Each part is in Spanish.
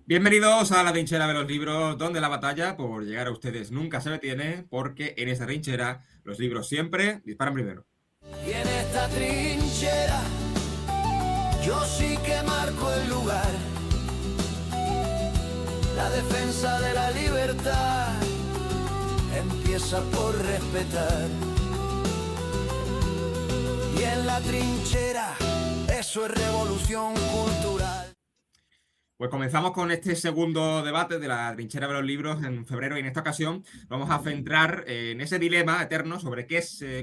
Bienvenidos a la trinchera de los libros, donde la batalla por llegar a ustedes nunca se detiene, porque en esa trinchera los libros siempre disparan primero. Y en esta trinchera yo sí que marco el lugar. La defensa de la libertad empieza por respetar. Y en la trinchera eso es revolución cultural. Pues comenzamos con este segundo debate de la trinchera de los libros en febrero, y en esta ocasión vamos a centrar en ese dilema eterno sobre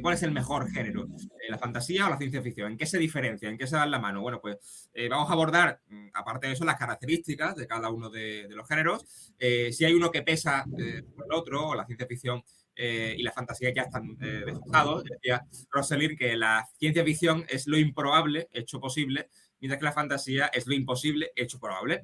cuál es el mejor género, la fantasía o la ciencia ficción, en qué se diferencia, en qué se dan la mano. Bueno, pues vamos a abordar, aparte de eso, las características de cada uno de los géneros, si hay uno que pesa por el otro, o la ciencia ficción y la fantasía ya están desfasados. Decía Rosalind que la ciencia ficción es lo improbable hecho posible, mientras que la fantasía es lo imposible hecho probable.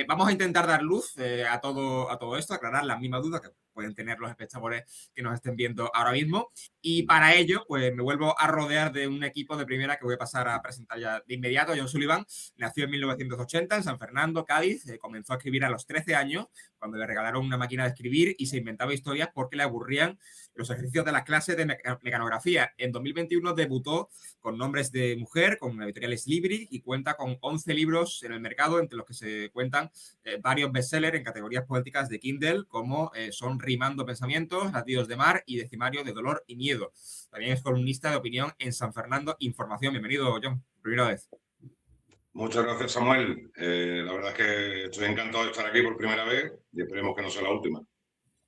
Vamos a intentar dar luz a todo esto, aclarar las mismas dudas que pueden tener los espectadores que nos estén viendo ahora mismo. Y para ello, pues me vuelvo a rodear de un equipo de primera que voy a pasar a presentar ya de inmediato. John Sullivan nació en 1980 en San Fernando, Cádiz. Comenzó a escribir a los 13 años, cuando le regalaron una máquina de escribir, y se inventaba historias porque le aburrían los ejercicios de las clases de mecanografía. En 2021 debutó con Nombres de Mujer, con la editorial Libri, y cuenta con 11 libros en el mercado, entre los que se cuentan varios bestsellers en categorías poéticas de Kindle, como son Rimando Pensamientos, Latidos de Mar y Decimario de Dolor y Miedo. También es columnista de opinión en San Fernando Información. Bienvenido, John, primera vez. Muchas gracias, Samuel. La verdad es que estoy encantado de estar aquí por primera vez y esperemos que no sea la última.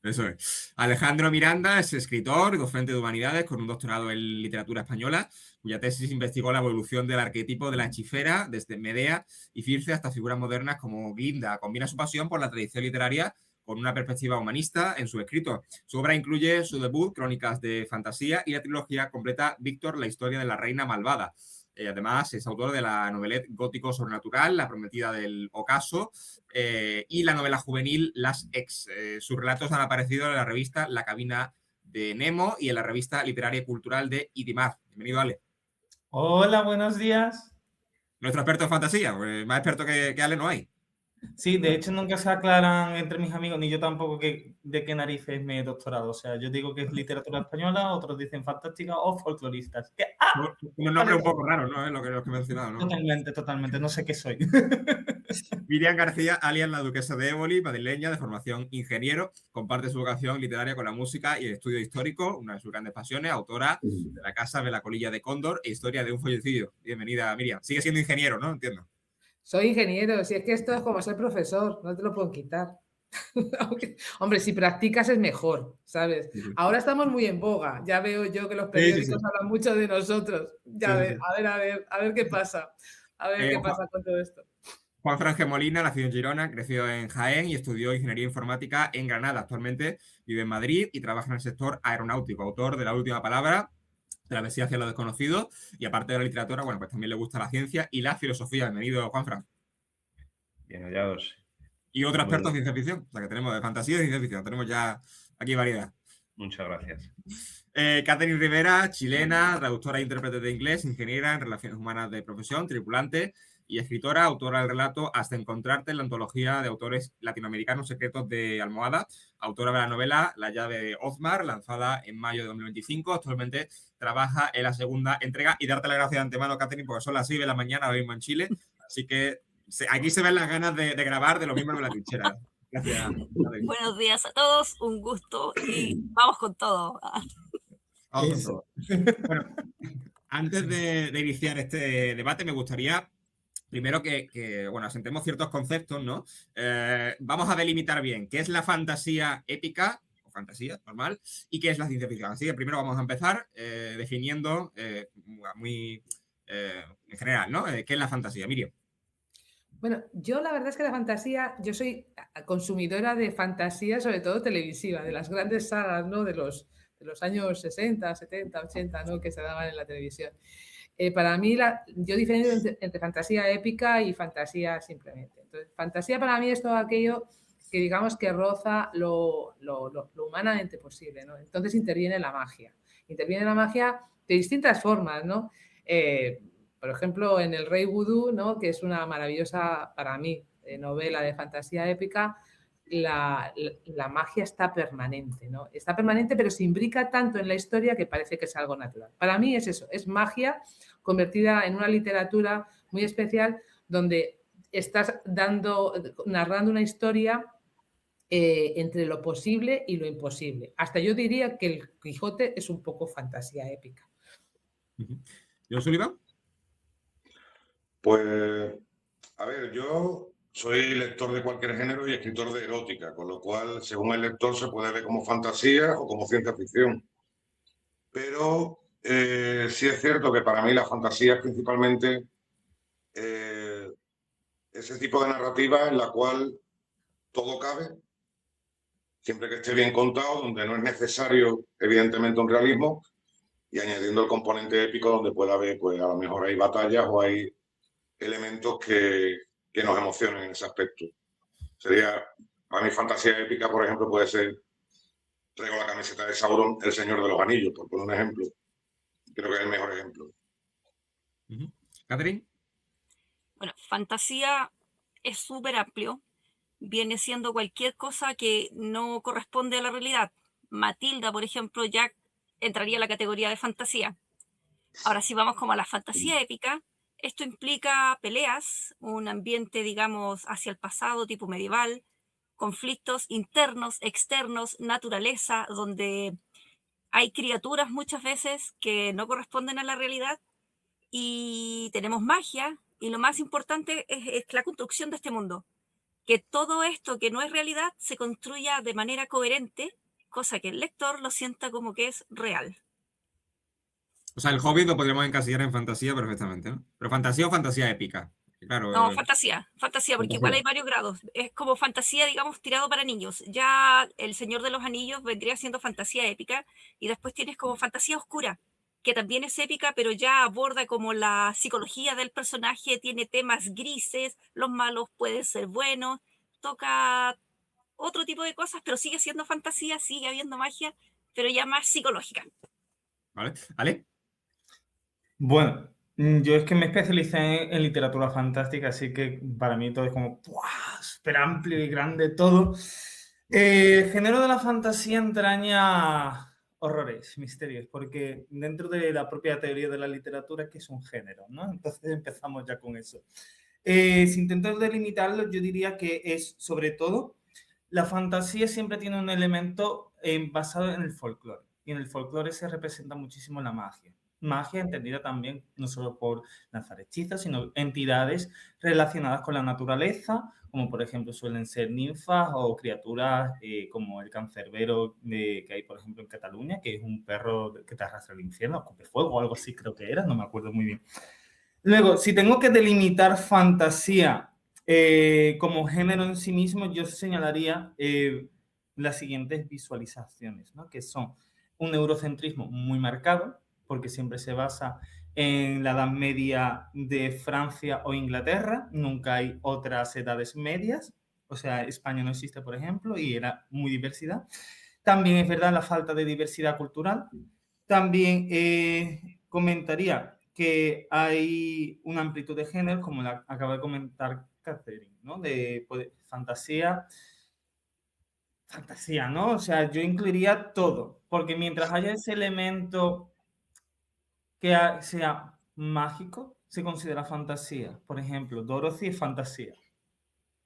Eso es. Alejandro Miranda es escritor, docente de humanidades con un doctorado en literatura española, cuya tesis investigó la evolución del arquetipo de la hechicera desde Medea y Circe hasta figuras modernas como Glinda. Combina su pasión por la tradición literaria con una perspectiva humanista en su escrito. Su obra incluye su debut, Crónicas de Fantasía, y la trilogía completa Víctor, la historia de la reina malvada. Además, es autor de la novelette gótico sobrenatural, La prometida del ocaso, y la novela juvenil Las Ex. Sus relatos han aparecido en la revista La cabina de Nemo y en la revista literaria y cultural de Idimar. Bienvenido, Ale. Hola, buenos días. Nuestro experto en fantasía, pues más experto que Ale no hay. Sí, de hecho nunca se aclaran entre mis amigos, ni yo tampoco, de qué narices me he doctorado. O sea, yo digo que es literatura española, otros dicen fantástica o folcloristas. Un nombre un poco raro, ¿no? Lo que he mencionado, ¿no? Totalmente. No sé qué soy. Miriam García, alias la duquesa de Éboli, madrileña, de formación ingeniero, comparte su vocación literaria con la música y el estudio histórico, una de sus grandes pasiones, autora de La casa de la colilla de Cóndor e Historia de un follecido. Bienvenida, Miriam. Sigue siendo ingeniero, ¿no? Entiendo. Soy ingeniero, si es que esto es como ser profesor, no te lo puedo quitar. Hombre, si practicas es mejor, ¿sabes? Sí. Ahora estamos muy en boga, ya veo yo que los periódicos hablan mucho de nosotros. Ya Sí, ves, sí. A ver qué pasa, qué pasa con todo esto. Juan Franje Molina nació en Girona, creció en Jaén y estudió ingeniería informática en Granada. Actualmente vive en Madrid y trabaja en el sector aeronáutico, autor de La última palabra, Travesía hacia lo desconocido, y aparte de la literatura, bueno, pues también le gusta la ciencia y la filosofía. Bienvenido, Juanfran. Bien hallados. Y otro experto en ciencia ficción, o sea que tenemos de fantasía y de ciencia ficción, tenemos ya aquí variedad. Muchas gracias. Catherine Rivera, chilena, traductora e intérprete de inglés, ingeniera en relaciones humanas de profesión, tripulante y escritora, autora del relato Hasta encontrarte en la antología de autores latinoamericanos secretos de Almohada, autora de la novela La llave de Ozmar, lanzada en mayo de 2025. Actualmente trabaja en la segunda entrega, y darte las gracias de antemano, Catherine, porque son las 6 de la mañana ahora mismo en Chile, así que aquí se ven las ganas de grabar de los miembros de la trinchera. Gracias. Buenos días a todos, un gusto y vamos con todo. Vamos con todo. Bueno, antes de iniciar este debate, me gustaría primero bueno, asentemos ciertos conceptos, ¿no? Vamos a delimitar bien qué es la fantasía épica, o fantasía normal, y qué es la ciencia ficción. Así que primero vamos a empezar definiendo en general, ¿no? ¿Qué es la fantasía? Miriam. Bueno, yo la verdad es que la fantasía, yo soy consumidora de fantasía, sobre todo televisiva, de las grandes sagas, ¿no? De los años 60, 70, 80, ¿no? Que se daban en la televisión. Para mí, yo diferencio entre fantasía épica y fantasía simplemente. Entonces, fantasía para mí es todo aquello que digamos que roza lo humanamente posible, ¿no? Entonces interviene la magia. Interviene la magia de distintas formas, ¿no? Por ejemplo, en El Rey Vudú, ¿no? Que es una maravillosa, para mí, novela de fantasía épica, la magia está permanente, ¿no? Está permanente, pero se imbrica tanto en la historia que parece que es algo natural. Para mí es eso, es magia convertida en una literatura muy especial donde estás narrando una historia entre lo posible y lo imposible. Hasta yo diría que el Quijote es un poco fantasía épica. ¿Yo, Sullivan? Pues, a ver, yo soy lector de cualquier género y escritor de erótica, con lo cual, según el lector, se puede ver como fantasía o como ciencia ficción. Pero sí es cierto que para mí la fantasía es principalmente ese tipo de narrativa en la cual todo cabe, siempre que esté bien contado, donde no es necesario, evidentemente, un realismo, y añadiendo el componente épico donde pueda haber, pues a lo mejor hay batallas o hay elementos que nos emocionen en ese aspecto. Sería, para mí, fantasía épica, por ejemplo, puede ser, traigo la camiseta de Sauron, El Señor de los Anillos, por poner un ejemplo. Creo que es el mejor ejemplo. ¿Catherine? Bueno, fantasía es súper amplio. Viene siendo cualquier cosa que no corresponde a la realidad. Matilda, por ejemplo, ya entraría en la categoría de fantasía. Ahora, si vamos como a la fantasía épica, esto implica peleas, un ambiente, digamos, hacia el pasado, tipo medieval, conflictos internos, externos, naturaleza, donde hay criaturas muchas veces que no corresponden a la realidad y tenemos magia, y lo más importante es la construcción de este mundo. Que todo esto que no es realidad se construya de manera coherente, cosa que el lector lo sienta como que es real. O sea, el Hobbit lo podríamos encasillar en fantasía perfectamente, ¿no? Pero fantasía o fantasía épica. Claro, No, fantasía, porque igual hay varios grados. Es como fantasía, digamos, tirado para niños. Ya El Señor de los Anillos vendría siendo fantasía épica, y después tienes como fantasía oscura, que también es épica, pero ya aborda como la psicología del personaje, tiene temas grises, los malos pueden ser buenos, toca otro tipo de cosas, pero sigue siendo fantasía, sigue habiendo magia, pero ya más psicológica. ¿Vale? ¿Ale? Bueno, yo es que me especialicé en literatura fantástica, así que para mí todo es como ¡buah! Súper amplio y grande todo. El género de la fantasía entraña horrores, misterios, porque dentro de la propia teoría de la literatura, que es un género, ¿no? Entonces empezamos ya con eso. Si intento delimitarlo, yo diría que es, sobre todo, la fantasía siempre tiene un elemento basado en el folclore, y en el folclore se representa muchísimo la magia. Magia entendida también no solo por lanzar hechizos, sino entidades relacionadas con la naturaleza, como por ejemplo suelen ser ninfas o criaturas como el cancerbero que hay, por ejemplo, en Cataluña, que es un perro que te arrastra al infierno, escupe fuego o algo así creo que era, no me acuerdo muy bien. Luego, si tengo que delimitar fantasía como género en sí mismo, yo señalaría las siguientes visualizaciones, ¿no? Que son un eurocentrismo muy marcado, porque siempre se basa en la Edad Media de Francia o Inglaterra, nunca hay otras edades medias, o sea, España no existe, por ejemplo, y era muy diversidad. También es verdad la falta de diversidad cultural. También comentaría que hay una amplitud de géneros, como la acaba de comentar Catherine, ¿no? De fantasía, ¿no? O sea, yo incluiría todo, porque mientras haya ese elemento que sea mágico, se considera fantasía. Por ejemplo, Dorothy es fantasía.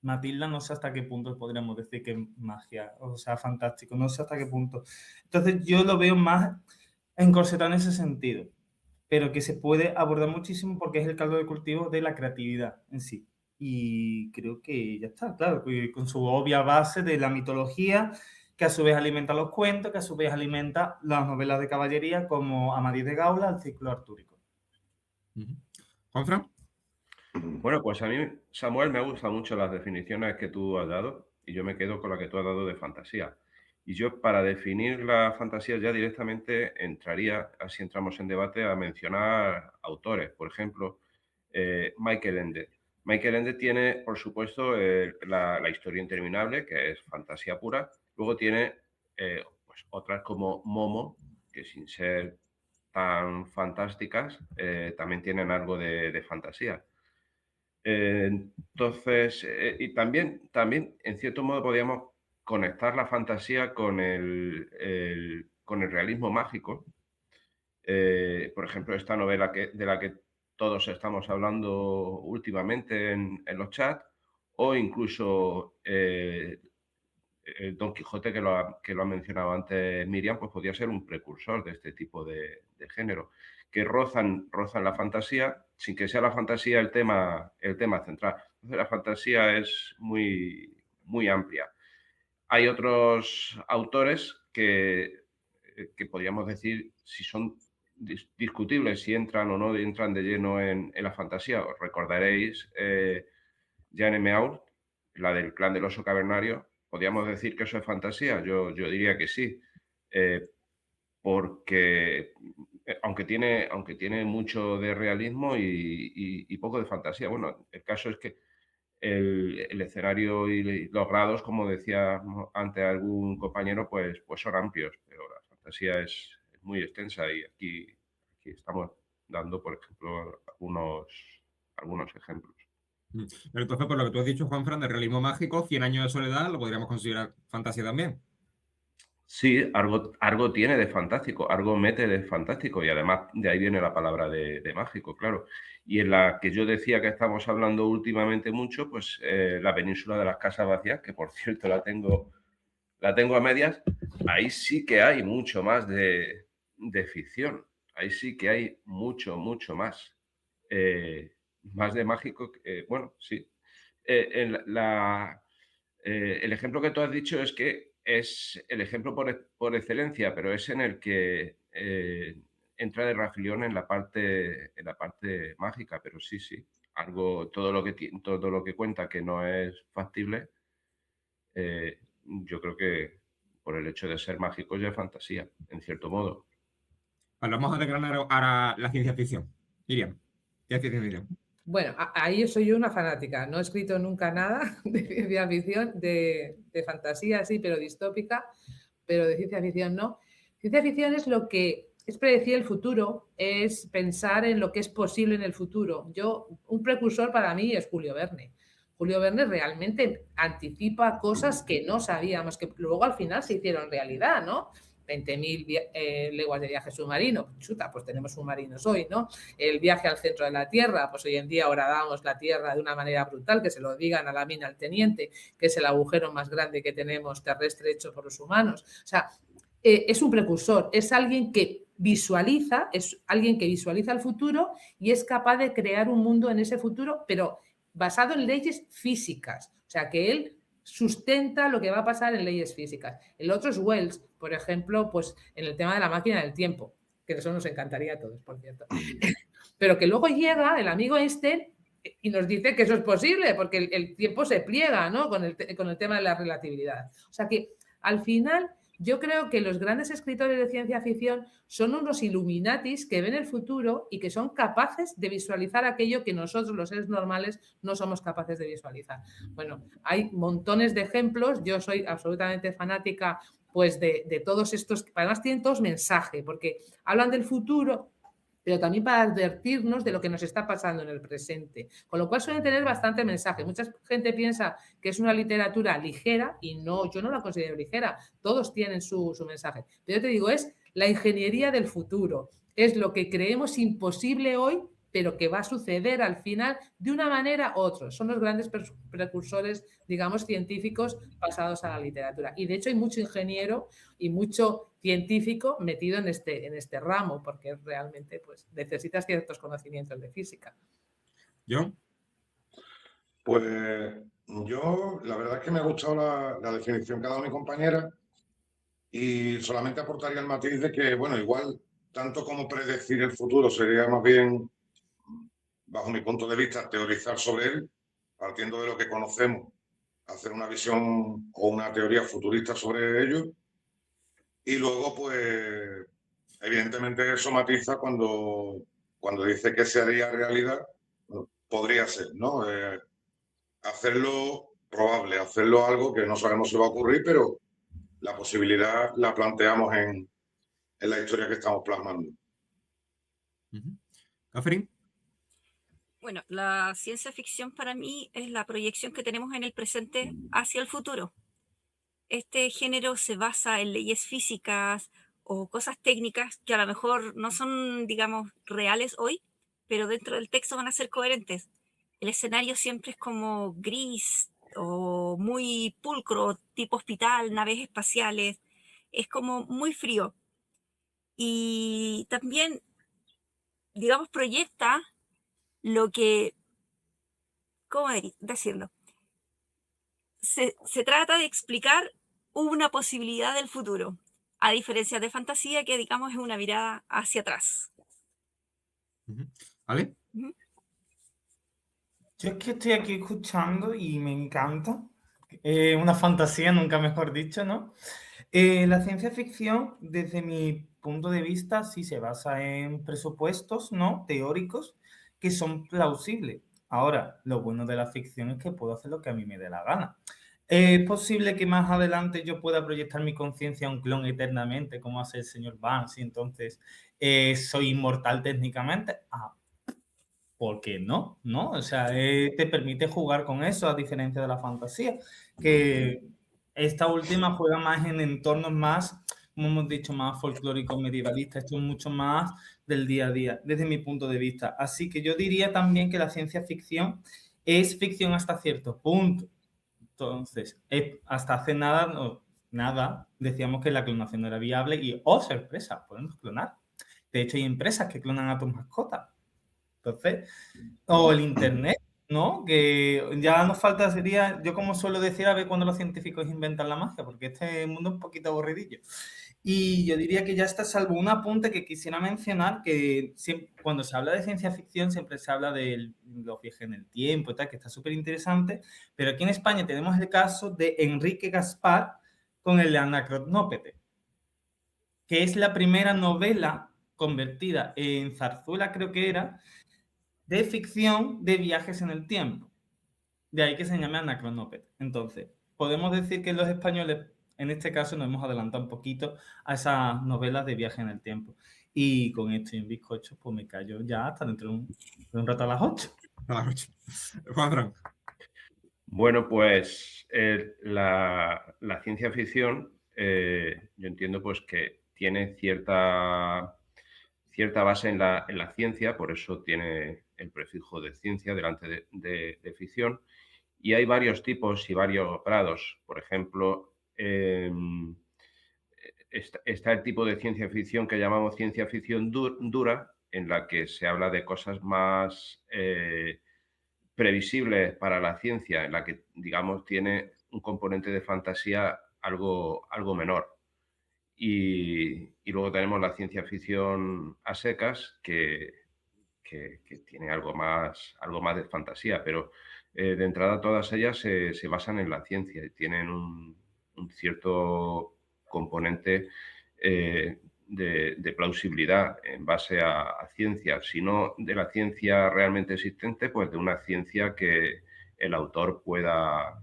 Matilda no sé hasta qué punto podríamos decir que es magia, o sea, fantástico, no sé hasta qué punto. Entonces yo lo veo más encorsetado en ese sentido, pero que se puede abordar muchísimo porque es el caldo de cultivo de la creatividad en sí. Y creo que ya está, claro, con su obvia base de la mitología, que a su vez alimenta los cuentos, que a su vez alimenta las novelas de caballería como Amadís de Gaula, el ciclo artúrico. ¿Juanfran? Bueno, pues a mí, Samuel, me gustan mucho las definiciones que tú has dado y yo me quedo con la que tú has dado de fantasía. Y yo, para definir la fantasía, ya directamente entraría, así entramos en debate, a mencionar autores. Por ejemplo, Michael Ende. Michael Ende tiene, por supuesto, la historia interminable, que es fantasía pura. Luego tiene pues, otras como Momo, que sin ser tan fantásticas, también tienen algo de fantasía. Entonces, y también, en cierto modo, podríamos conectar la fantasía con el realismo mágico. Por ejemplo, esta novela de la que todos estamos hablando últimamente en los chats, o incluso el Don Quijote, que lo ha mencionado antes Miriam, pues podría ser un precursor de este tipo de género, que rozan la fantasía sin que sea la fantasía el tema central. Entonces, la fantasía es muy, muy amplia. Hay otros autores que podríamos decir si son discutibles, si entran o no entran de lleno en la fantasía. Os recordaréis Jane Meaur, la del Clan del Oso Cavernario. ¿Podríamos decir que eso es fantasía? Yo diría que sí, porque aunque tiene mucho de realismo y poco de fantasía. Bueno, el caso es que el escenario y los grados, como decía antes algún compañero, pues son amplios, pero la fantasía es muy extensa y aquí estamos dando, por ejemplo, algunos ejemplos. Pero entonces, por lo que tú has dicho, Juanfran, de realismo mágico, 100 años de soledad, lo podríamos considerar fantasía también. Sí, algo tiene de fantástico, algo mete de fantástico y además de ahí viene la palabra de mágico, claro. Y en la que yo decía que estamos hablando últimamente mucho, pues la península de las casas vacías, que por cierto la tengo a medias, ahí sí que hay mucho más de ficción, ahí sí que hay mucho más, más de mágico, bueno, sí. El ejemplo que tú has dicho es que es el ejemplo por excelencia, pero es en el que entra de refilón en la parte mágica, pero sí, todo lo que cuenta que no es factible, yo creo que por el hecho de ser mágico ya es fantasía, en cierto modo. Vale, vamos a desgranar ahora la ciencia ficción. Miriam, ¿qué es ciencia ficción? Bueno, ahí soy yo una fanática. No he escrito nunca nada de ciencia ficción, de fantasía, sí, pero distópica, pero de ciencia ficción no. Ciencia ficción es lo que es predecir el futuro, es pensar en lo que es posible en el futuro. Un precursor para mí es Julio Verne. Julio Verne realmente anticipa cosas que no sabíamos, que luego al final se hicieron realidad, ¿no? 20.000 leguas de viaje submarino. Chuta, pues tenemos submarinos hoy, ¿no? El viaje al centro de la Tierra, pues hoy en día horadamos la Tierra de una manera brutal, que se lo digan a la mina al teniente, que es el agujero más grande que tenemos terrestre hecho por los humanos. O sea, es un precursor, es alguien que visualiza el futuro y es capaz de crear un mundo en ese futuro, pero basado en leyes físicas. O sea, que él sustenta lo que va a pasar en leyes físicas. El otro es Wells, por ejemplo, pues en el tema de la máquina del tiempo, que eso nos encantaría a todos, por cierto. Pero que luego llega el amigo Einstein y nos dice que eso es posible, porque el tiempo se pliega, ¿no? Con el tema de la relatividad. O sea que, al final, yo creo que los grandes escritores de ciencia ficción son unos illuminatis que ven el futuro y que son capaces de visualizar aquello que nosotros, los seres normales, no somos capaces de visualizar. Bueno, hay montones de ejemplos. Yo soy absolutamente fanática, pues, de todos estos, que además tienen todos mensaje, porque hablan del futuro, pero también para advertirnos de lo que nos está pasando en el presente. Con lo cual suelen tener bastante mensaje. Mucha gente piensa que es una literatura ligera y no, yo no la considero ligera. Todos tienen su mensaje. Pero yo te digo, es la ingeniería del futuro. Es lo que creemos imposible hoy, pero que va a suceder al final de una manera u otra. Son los grandes precursores, digamos, científicos pasados a la literatura. Y de hecho hay mucho ingeniero y mucho científico metido en este ramo, porque realmente pues, necesitas ciertos conocimientos de física. ¿John? Pues yo, la verdad es que me ha gustado la definición que ha dado mi compañera y solamente aportaría el matiz de que, bueno, igual, tanto como predecir el futuro sería más bien, bajo mi punto de vista, teorizar sobre él, partiendo de lo que conocemos, hacer una visión o una teoría futurista sobre ello. Y luego, pues, evidentemente eso matiza cuando dice que se haría realidad, bueno, podría ser, ¿no? Hacerlo probable, hacerlo algo que no sabemos si va a ocurrir, pero la posibilidad la planteamos en la historia que estamos plasmando. ¿Catherine? Bueno, la ciencia ficción para mí es la proyección que tenemos en el presente hacia el futuro. Este género se basa en leyes físicas o cosas técnicas que a lo mejor no son, digamos, reales hoy, pero dentro del texto van a ser coherentes. El escenario siempre es como gris o muy pulcro, tipo hospital, naves espaciales. Es como muy frío. Y también, digamos, proyecta lo que, ¿cómo decirlo? Se trata de explicar una posibilidad del futuro, a diferencia de fantasía, que digamos es una mirada hacia atrás. Ujú. ¿Vale? Ujú. Yo es que estoy aquí escuchando y me encanta. Una fantasía, nunca mejor dicho, ¿no? La ciencia ficción, desde mi punto de vista, sí se basa en presupuestos, ¿no? Teóricos que son plausibles. Ahora, lo bueno de la ficción es que puedo hacer lo que a mí me dé la gana. ¿Es posible que más adelante yo pueda proyectar mi conciencia a un clon eternamente, como hace el señor Barnes, y entonces soy inmortal técnicamente? Ah, ¿por qué no? ¿No? O sea, te permite jugar con eso, a diferencia de la fantasía, que esta última juega más en entornos más, como hemos dicho, más folclóricos, medievalistas. Esto es mucho más del día a día, desde mi punto de vista. Así que yo diría también que la ciencia ficción es ficción hasta cierto punto. Entonces, hasta hace nada, nada, decíamos que la clonación no era viable y, oh, sorpresa, podemos clonar. De hecho, hay empresas que clonan a tus mascotas. Entonces, o el internet, ¿no? Que ya nos falta, sería, yo como suelo decir, a ver cuándo los científicos inventan la magia, porque este mundo es un poquito aburridillo. Y yo diría que ya está, salvo un apunte que quisiera mencionar, que cuando se habla de ciencia ficción siempre se habla de los viajes en el tiempo y tal, que está súper interesante, pero aquí en España tenemos el caso de Enrique Gaspar con el Anacronópete, que es la primera novela convertida en zarzuela, creo que era, de ficción de viajes en el tiempo. De ahí que se llame Anacronópete. Entonces, podemos decir que los españoles, en este caso, nos hemos adelantado un poquito a esas novelas de viaje en el tiempo. Y con esto y un bizcocho, pues me callo ya hasta dentro de un rato a las 8. A las 8. Juan Fran. Bueno, pues la ciencia ficción, yo entiendo pues que tiene cierta base en la ciencia, por eso tiene el prefijo de ciencia delante de ficción, y hay varios tipos y varios grados. Por ejemplo, está el tipo de ciencia ficción que llamamos ciencia ficción dura, en la que se habla de cosas más previsibles para la ciencia, en la que, digamos, tiene un componente de fantasía algo menor. Y luego tenemos la ciencia ficción a secas, que tiene algo más de fantasía, pero de entrada todas ellas se basan en la ciencia y tienen un cierto componente de plausibilidad en base a ciencia, si no de la ciencia realmente existente, pues de una ciencia que el autor pueda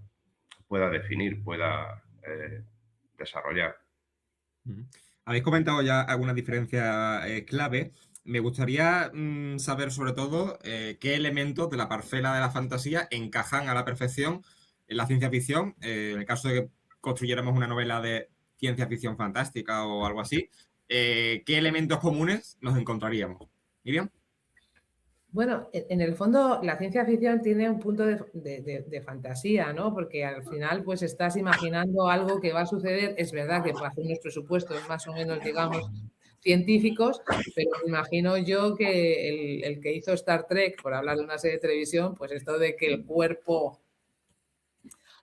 definir, pueda desarrollar. Habéis comentado ya algunas diferencias clave. Me gustaría saber sobre todo qué elementos de la parcela de la fantasía encajan a la perfección en la ciencia ficción. En el caso de que construyéramos una novela de ciencia ficción fantástica o algo así, ¿qué elementos comunes nos encontraríamos? ¿Miriam? Bueno, en el fondo la ciencia ficción tiene un punto de fantasía, ¿no? Porque al final pues estás imaginando algo que va a suceder. Es verdad que bajo unos presupuestos más o menos, digamos, científicos, pero me imagino yo que el que hizo Star Trek, por hablar de una serie de televisión, pues esto de que el cuerpo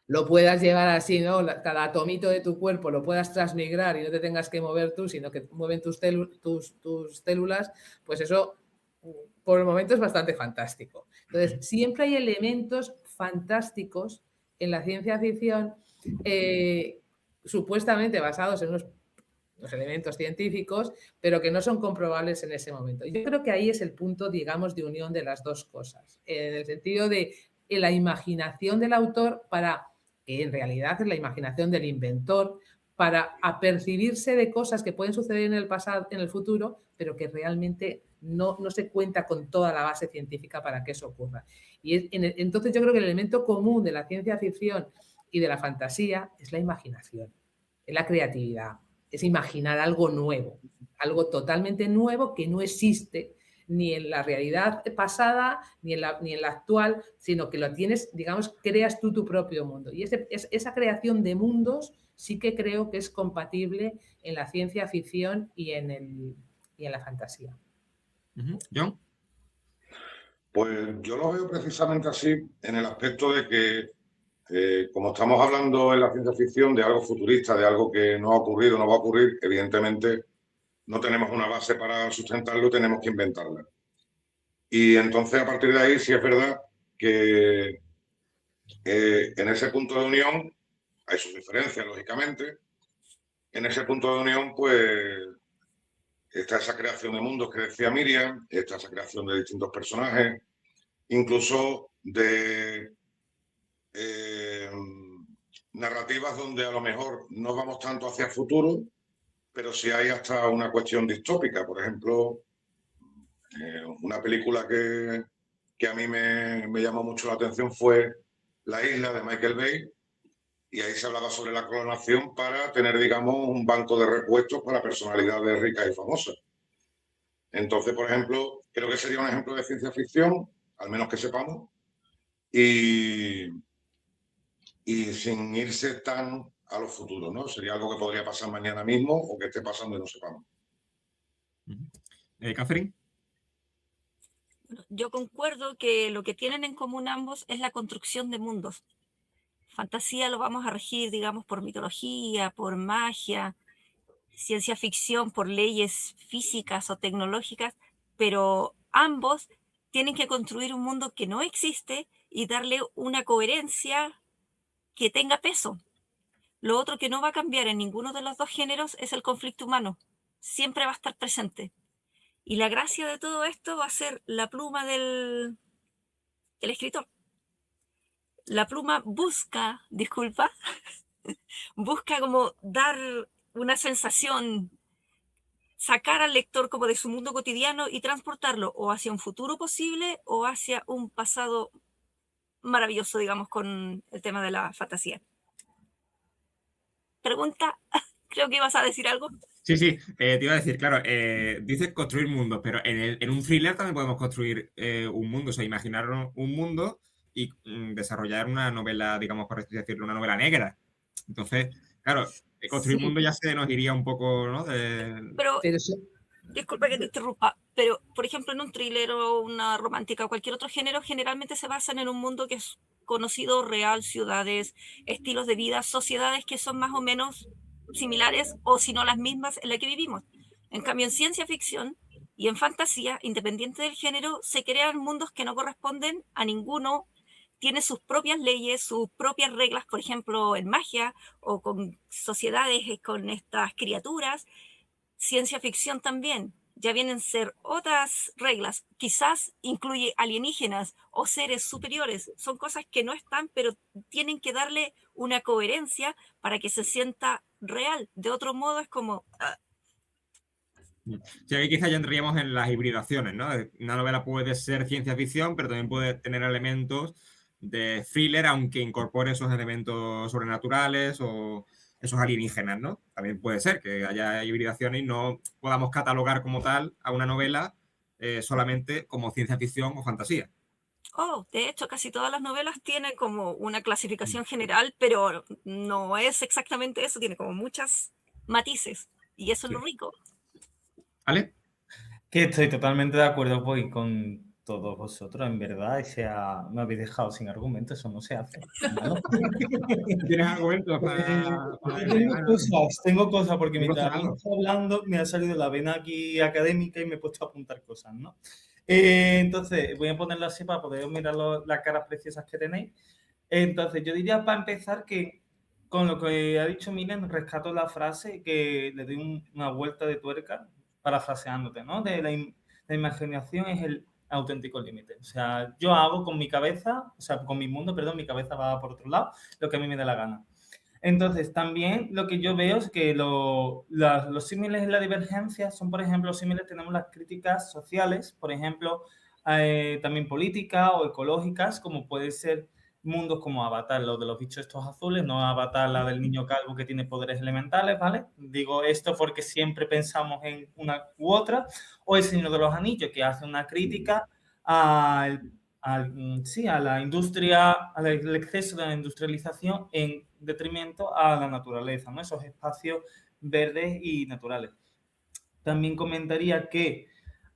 lo puedas llevar así, ¿no? Cada atomito de tu cuerpo lo puedas transmigrar y no te tengas que mover tú, sino que mueven tus células, pues eso por el momento es bastante fantástico. Entonces, siempre hay elementos fantásticos en la ciencia ficción supuestamente basados en unos elementos científicos, pero que no son comprobables en ese momento. Yo creo que ahí es el punto, digamos, de unión de las dos cosas, en el sentido de la imaginación del autor para, que en realidad es la imaginación del inventor, para apercibirse de cosas que pueden suceder en el pasado, en el futuro, pero que realmente no se cuenta con toda la base científica para que eso ocurra. Y entonces yo creo que el elemento común de la ciencia ficción y de la fantasía es la imaginación, es la creatividad, es imaginar algo nuevo, algo totalmente nuevo que no existe ni en la realidad pasada ni en la actual, sino que lo tienes, digamos, creas tú tu propio mundo. Y esa creación de mundos sí que creo que es compatible en la ciencia ficción y en la fantasía. John. Pues yo lo veo precisamente así en el aspecto de que, como estamos hablando en la ciencia ficción de algo futurista, de algo que no ha ocurrido, no va a ocurrir, evidentemente no tenemos una base para sustentarlo, tenemos que inventarla. Y entonces, a partir de ahí, sí es verdad que en ese punto de unión hay sus diferencias, lógicamente. En ese punto de unión, pues, está esa creación de mundos que decía Miriam, está esa creación de distintos personajes, incluso de narrativas donde a lo mejor no vamos tanto hacia el futuro, pero sí hay hasta una cuestión distópica. Por ejemplo, una película que a mí me llamó mucho la atención fue La isla, de Michael Bay, y ahí se hablaba sobre la clonación para tener, digamos, un banco de repuestos para personalidades ricas y famosas. Entonces, por ejemplo, creo que sería un ejemplo de ciencia ficción, al menos que sepamos, y sin irse tan a los futuros, ¿no? Sería algo que podría pasar mañana mismo o que esté pasando y no sepamos. Catherine. Yo concuerdo que lo que tienen en común ambos es la construcción de mundos. Fantasía lo vamos a regir, digamos, por mitología, por magia, ciencia ficción por leyes físicas o tecnológicas, pero ambos tienen que construir un mundo que no existe y darle una coherencia que tenga peso. Lo otro que no va a cambiar en ninguno de los dos géneros es el conflicto humano. Siempre va a estar presente. Y la gracia de todo esto va a ser la pluma del escritor. La pluma busca como dar una sensación, sacar al lector como de su mundo cotidiano y transportarlo o hacia un futuro posible o hacia un pasado maravilloso, digamos, con el tema de la fantasía. Pregunta, creo que ibas a decir algo. Sí, te iba a decir, claro, dices construir mundos, pero en un thriller también podemos construir un mundo, o sea, imaginarnos un mundo y desarrollar una novela, digamos, por así decirlo, una novela negra. Entonces, claro, construir mundo ya se nos iría un poco, ¿no? Pero disculpa que te interrumpa, pero, por ejemplo, en un thriller o una romántica o cualquier otro género, generalmente se basan en un mundo que es conocido, real, ciudades, estilos de vida, sociedades que son más o menos similares o si no las mismas en las que vivimos. En cambio, en ciencia ficción y en fantasía, independiente del género, se crean mundos que no corresponden a ninguno, tiene sus propias leyes, sus propias reglas, por ejemplo, en magia o con sociedades, con estas criaturas. Ciencia ficción también, ya vienen a ser otras reglas, quizás incluye alienígenas o seres superiores, son cosas que no están, pero tienen que darle una coherencia para que se sienta real. De otro modo es como... Sí, ahí quizás ya entraríamos en las hibridaciones, ¿no? Una novela puede ser ciencia ficción, pero también puede tener elementos de thriller, aunque incorpore esos elementos sobrenaturales o esos alienígenas, ¿no? También puede ser que haya hibridaciones y no podamos catalogar como tal a una novela solamente como ciencia ficción o fantasía. De hecho, casi todas las novelas tienen como una clasificación general, pero no es exactamente eso, tiene como muchos matices y eso es lo rico. ¿Vale? Que estoy totalmente de acuerdo pues, con todos vosotros, en verdad, me habéis dejado sin argumentos, eso no se hace. ¿No? ¿Tienes argumentos Tengo cosas, porque mientras estamos hablando me ha salido la vena aquí académica y me he puesto a apuntar cosas, ¿no? Entonces, voy a ponerlo así para poder mirar las caras preciosas que tenéis. Entonces, yo diría para empezar que con lo que ha dicho Miriam, rescato la frase que le doy una vuelta de tuerca, parafraseándote, ¿no? La imaginación es el auténtico límite. O sea, yo hago con mi cabeza, o sea, con mi mundo, perdón, mi cabeza va por otro lado, lo que a mí me dé la gana. Entonces, también lo que yo veo es que los símiles y la divergencia son, por ejemplo, los símiles tenemos las críticas sociales, por ejemplo, también políticas o ecológicas, como puede ser mundos como Avatar, los de los bichos estos azules, no Avatar, la del niño calvo que tiene poderes elementales, ¿vale? Digo esto porque siempre pensamos en una u otra, o El Señor de los Anillos, que hace una crítica sí, a la industria, al exceso de la industrialización en detrimento a la naturaleza, ¿no? Esos espacios verdes y naturales. También comentaría que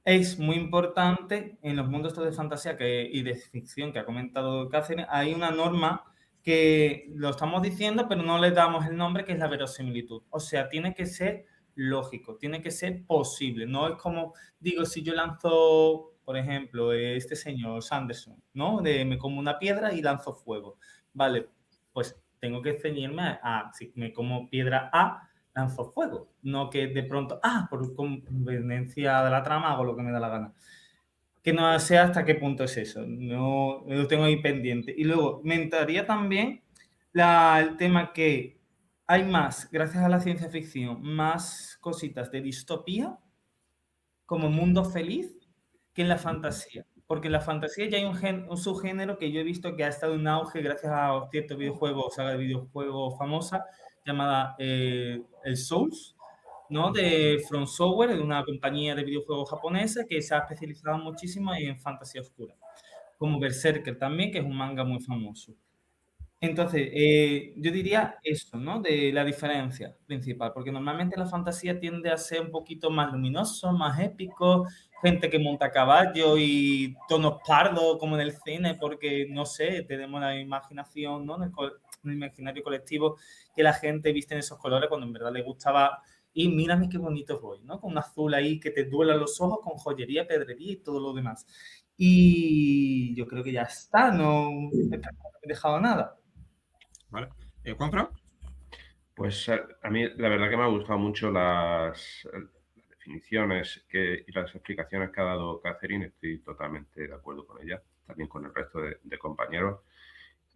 es muy importante en los mundos de fantasía y de ficción que ha comentado Catherine, hay una norma que lo estamos diciendo, pero no le damos el nombre, que es la verosimilitud. O sea, tiene que ser lógico, tiene que ser posible. No es como, digo, si yo lanzo, por ejemplo, este señor Sanderson, ¿no? Me como una piedra y lanzo fuego. Vale, pues tengo que ceñirme a, si me como piedra A, lanzo fuego, no que de pronto, por conveniencia de la trama hago lo que me da la gana. Que no sé hasta qué punto es eso, no lo tengo ahí pendiente. Y luego, me entraría también el tema que hay más, gracias a la ciencia ficción, más cositas de distopía, como mundo feliz, que en la fantasía. Porque en la fantasía ya hay un subgénero que yo he visto que ha estado en auge gracias a cierto videojuego, saga de videojuegos famosa, llamada el Souls, ¿no? De From Software, de una compañía de videojuegos japonesa que se ha especializado muchísimo en fantasía oscura. Como Berserker también, que es un manga muy famoso. Entonces, yo diría eso, ¿no? De la diferencia principal, porque normalmente la fantasía tiende a ser un poquito más luminoso, más épico, gente que monta a caballo y tonos pardos como en el cine, porque, no sé, tenemos la imaginación, ¿no? En el imaginario colectivo, que la gente viste en esos colores cuando en verdad le gustaba. Y mírame qué bonito voy, ¿no? Con un azul ahí que te duela los ojos, con joyería, pedrería y todo lo demás. Y yo creo que ya está, no he dejado nada. ¿Vale? ¿Juanfran? Pues a mí la verdad que me ha gustado mucho las definiciones y las explicaciones que ha dado Catherine. Estoy totalmente de acuerdo con ella, también con el resto de compañeros.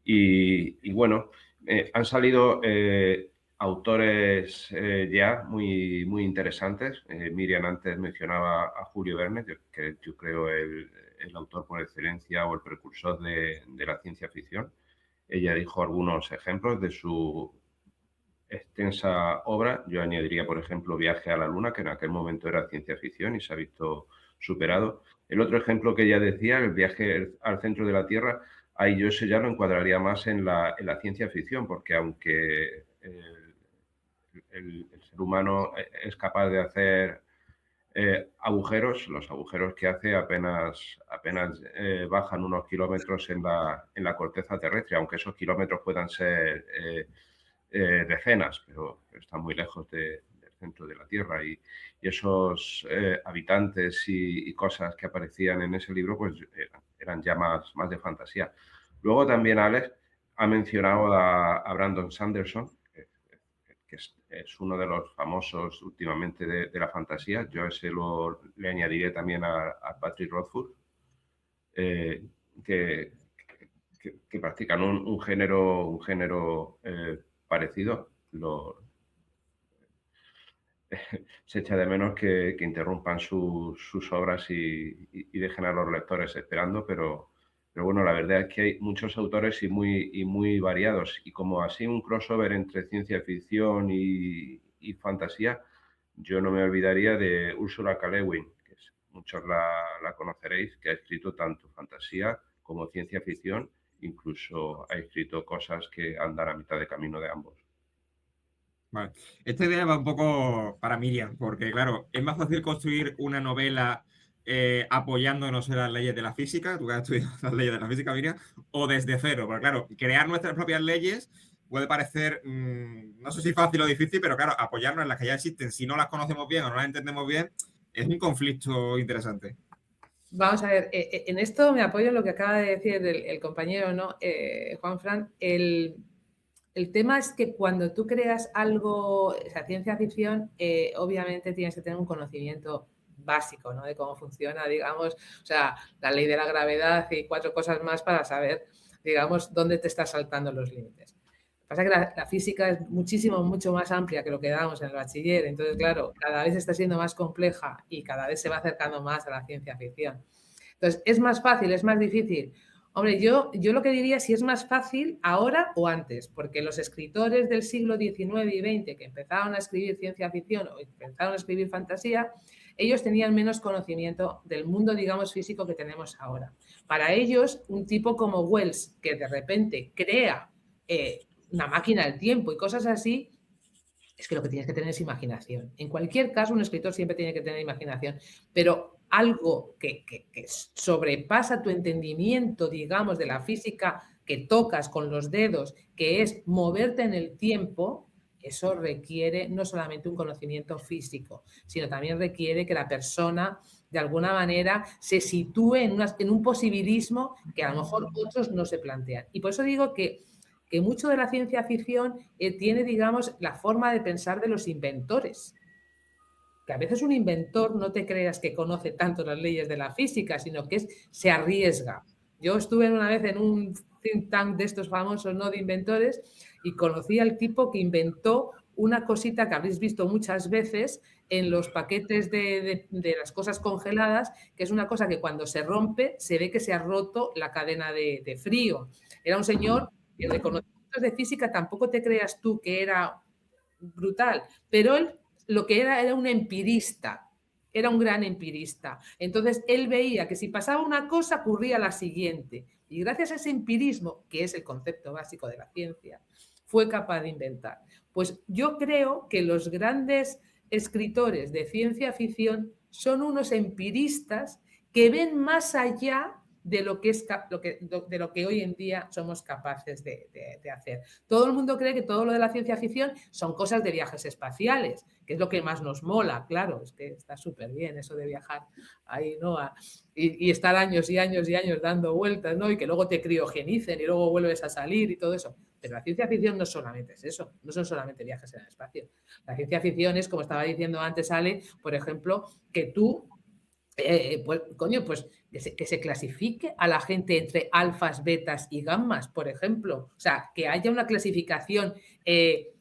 Y bueno, han salido autores ya muy, muy interesantes. Miriam antes mencionaba a Julio Verne, que yo creo el autor por excelencia o el precursor de la ciencia ficción. Ella dijo algunos ejemplos de su extensa obra. Yo añadiría, por ejemplo, Viaje a la Luna, que en aquel momento era ciencia ficción y se ha visto superado. El otro ejemplo que ella decía, el viaje al centro de la Tierra, ahí yo ese ya lo encuadraría más en la ciencia ficción, porque aunque el ser humano es capaz de hacer agujeros, los agujeros que hace apenas bajan unos kilómetros en la corteza terrestre, aunque esos kilómetros puedan ser decenas, pero están muy lejos del centro de la Tierra, y esos habitantes y cosas que aparecían en ese libro pues eran ya más de fantasía. Luego también Alex ha mencionado a Brandon Sanderson, que es uno de los famosos últimamente de la fantasía. Yo ese le añadiré también a Patrick Rothfuss, que practican un género parecido. Se echa de menos que interrumpan sus obras y dejen a los lectores esperando, pero bueno, la verdad es que hay muchos autores y muy variados, y como así un crossover entre ciencia ficción y fantasía, yo no me olvidaría de Ursula K. Le Guin, que muchos la conoceréis, que ha escrito tanto fantasía como ciencia ficción, incluso ha escrito cosas que andan a mitad de camino de ambos. Vale. Esta idea va un poco para Miriam, porque claro, es más fácil construir una novela apoyándonos en las leyes de la física, tú que has estudiado las leyes de la física, Miriam, o desde cero, porque claro, crear nuestras propias leyes puede parecer, no sé si fácil o difícil, pero claro, apoyarnos en las que ya existen, si no las conocemos bien o no las entendemos bien, es un conflicto interesante. Vamos a ver, en esto me apoyo en lo que acaba de decir el compañero, ¿no? Juanfran, el tema es que cuando tú creas algo, o sea, ciencia ficción, obviamente tienes que tener un conocimiento básico, ¿no? De cómo funciona, digamos, o sea, la ley de la gravedad y 4 cosas más para saber, digamos, dónde te estás saltando los límites. Pasa que la física es mucho más amplia que lo que damos en el bachiller. Entonces, claro, cada vez está siendo más compleja y cada vez se va acercando más a la ciencia ficción. Entonces, ¿es más fácil? ¿Es más difícil? Hombre, yo lo que diría si es más fácil ahora o antes, porque los escritores del siglo XIX y XX que empezaron a escribir ciencia ficción o empezaron a escribir fantasía, ellos tenían menos conocimiento del mundo, digamos, físico que tenemos ahora. Para ellos, un tipo como Wells, que de repente crea una máquina del tiempo y cosas así, es que lo que tienes que tener es imaginación. En cualquier caso, un escritor siempre tiene que tener imaginación, pero algo que sobrepasa tu entendimiento, digamos, de la física que tocas con los dedos, que es moverte en el tiempo, eso requiere no solamente un conocimiento físico, sino también requiere que la persona, de alguna manera, se sitúe en un posibilismo que a lo mejor otros no se plantean. Y por eso digo que mucho de la ciencia ficción tiene, digamos, la forma de pensar de los inventores. Que a veces un inventor no te creas que conoce tanto las leyes de la física, sino que se arriesga. Yo estuve una vez en un think tank de estos famosos, ¿no?, de inventores, y conocí al tipo que inventó una cosita que habréis visto muchas veces en los paquetes de las cosas congeladas, que es una cosa que cuando se rompe se ve que se ha roto la cadena de frío. Era un señor que de conocimientos de física tampoco te creas tú que era brutal, pero él lo que era un empirista, era un gran empirista. Entonces él veía que si pasaba una cosa ocurría la siguiente, y gracias a ese empirismo, que es el concepto básico de la ciencia, fue capaz de inventar. Pues yo creo que los grandes escritores de ciencia ficción son unos empiristas que ven más allá de lo que hoy en día somos capaces de hacer. Todo el mundo cree que todo lo de la ciencia ficción son cosas de viajes espaciales, que es lo que más nos mola, claro, es que está súper bien eso de viajar ahí, ¿no? Y estar años y años y años dando vueltas, ¿no? Y que luego te criogenicen y luego vuelves a salir y todo eso. Pero la ciencia ficción no solamente es eso, no son solamente viajes en el espacio. La ciencia ficción es, como estaba diciendo antes Ale, por ejemplo, que tú pues que se clasifique a la gente entre alfas, betas y gammas, por ejemplo. O sea, que haya una clasificación de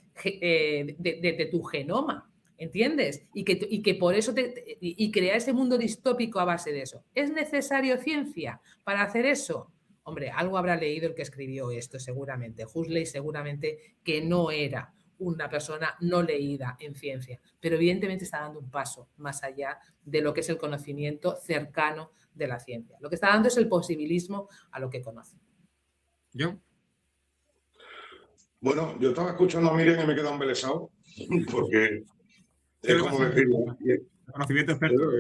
tu genoma, ¿entiendes? Y que por eso y crea ese mundo distópico a base de eso. ¿Es necesario ciencia para hacer eso? Hombre, algo habrá leído el que escribió esto, seguramente. Huxley seguramente que no era una persona no leída en ciencia, pero evidentemente está dando un paso más allá de lo que es el conocimiento cercano de la ciencia. Lo que está dando es el posibilismo a lo que conoce. ¿Yo? Bueno, yo estaba escuchando a Miriam y me he quedado embelesado, porque es como decir... Conocimiento experto.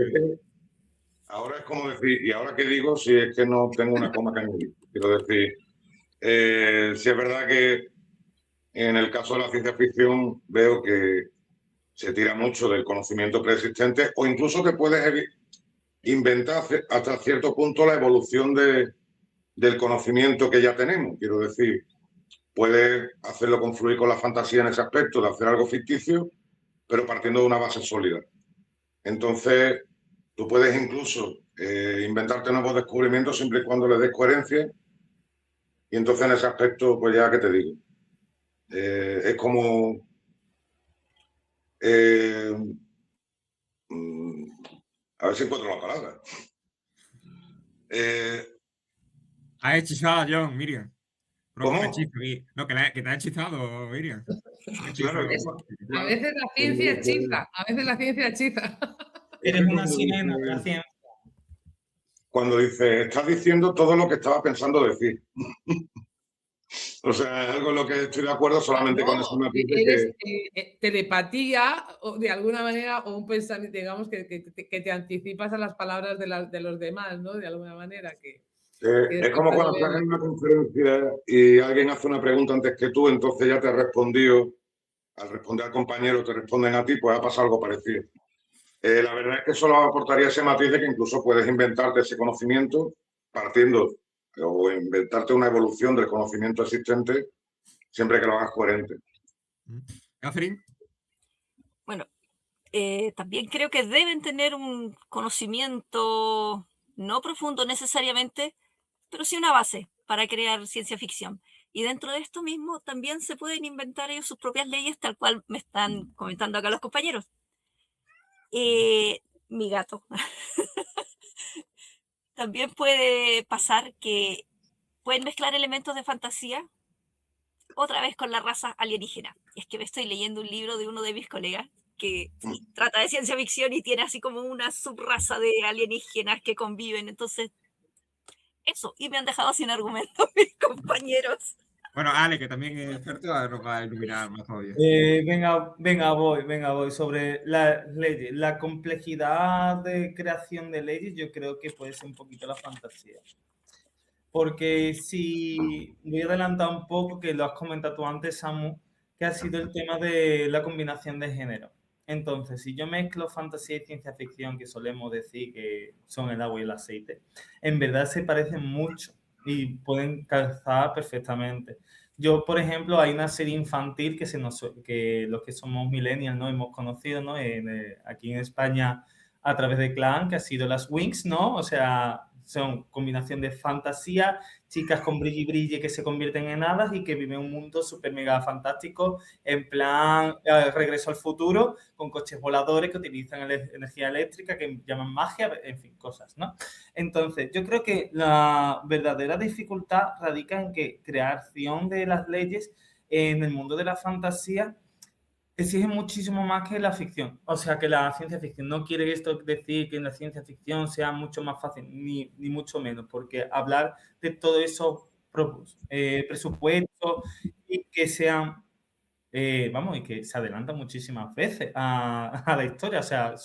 Ahora es como decir, ¿y ahora qué digo si es que no tengo una coma que añadir? Quiero decir, si es verdad que en el caso de la ciencia ficción veo que se tira mucho del conocimiento preexistente o incluso que puedes inventar hasta cierto punto la evolución del conocimiento que ya tenemos. Quiero decir, puedes hacerlo confluir con la fantasía en ese aspecto de hacer algo ficticio, pero partiendo de una base sólida. Entonces, tú puedes incluso inventarte nuevos descubrimientos siempre y cuando le des coherencia. Y entonces en ese aspecto, pues ya que te digo, es como... a ver si encuentro la palabra. Ha hechizado, John, Miriam. ¿Cómo? No, que te ha hechizado, Miriam. Claro, a veces la ciencia hechiza, a veces la ciencia hechiza. Eres una sirena de la ciencia. Cuando dice, estás diciendo todo lo que estaba pensando decir. O sea, es algo en lo que estoy de acuerdo solamente No, con eso. eres telepatía, o de alguna manera, o un pensamiento, digamos, que te anticipas a las palabras de los demás, ¿no? De alguna manera. Es como cuando estás en una conferencia y alguien hace una pregunta antes que tú, entonces ya te ha respondido, al responder al compañero te responden a ti, pues ha pasado algo parecido. La verdad es que solo aportaría ese matiz de que incluso puedes inventarte ese conocimiento partiendo o inventarte una evolución del conocimiento existente siempre que lo hagas coherente. Catherine. Bueno, también creo que deben tener un conocimiento no profundo necesariamente, pero sí una base para crear ciencia ficción. Y dentro de esto mismo también se pueden inventar ellos sus propias leyes, tal cual me están comentando acá los compañeros. Mi gato. También puede pasar que pueden mezclar elementos de fantasía otra vez con la raza alienígena. Es que me estoy leyendo un libro de uno de mis colegas que trata de ciencia ficción y tiene así como una subraza de alienígenas que conviven. Entonces, eso. Y me han dejado sin argumento mis compañeros. Bueno, Ale, que también es experto, nos va a iluminar más todavía. Venga, voy. Sobre las leyes. La complejidad de creación de leyes yo creo que puede ser un poquito la fantasía. Porque si voy a adelantar un poco, que lo has comentado tú antes, Samu, que ha sido el tema de la combinación de género. Entonces, si yo mezclo fantasía y ciencia ficción, que solemos decir que son el agua y el aceite, en verdad se parecen mucho y pueden calzar perfectamente. Yo, por ejemplo, hay una serie infantil que los que somos millennials no hemos conocido, ¿no? Aquí en España a través de Clan, que ha sido las Winx, ¿no? O sea, son combinación de fantasía, chicas con brilli que se convierten en hadas y que viven un mundo súper mega fantástico, en plan Regreso al futuro, con coches voladores que utilizan energía eléctrica, que llaman magia, en fin, cosas, ¿no? Entonces, yo creo que la verdadera dificultad radica en que creación de las leyes en el mundo de la fantasía exige muchísimo más que la ficción, o sea, que la ciencia ficción. No quiere esto decir que en la ciencia ficción sea mucho más fácil, ni mucho menos, porque hablar de todo eso presupuestos y que sean, y que se adelantan muchísimas veces a la historia, o sea,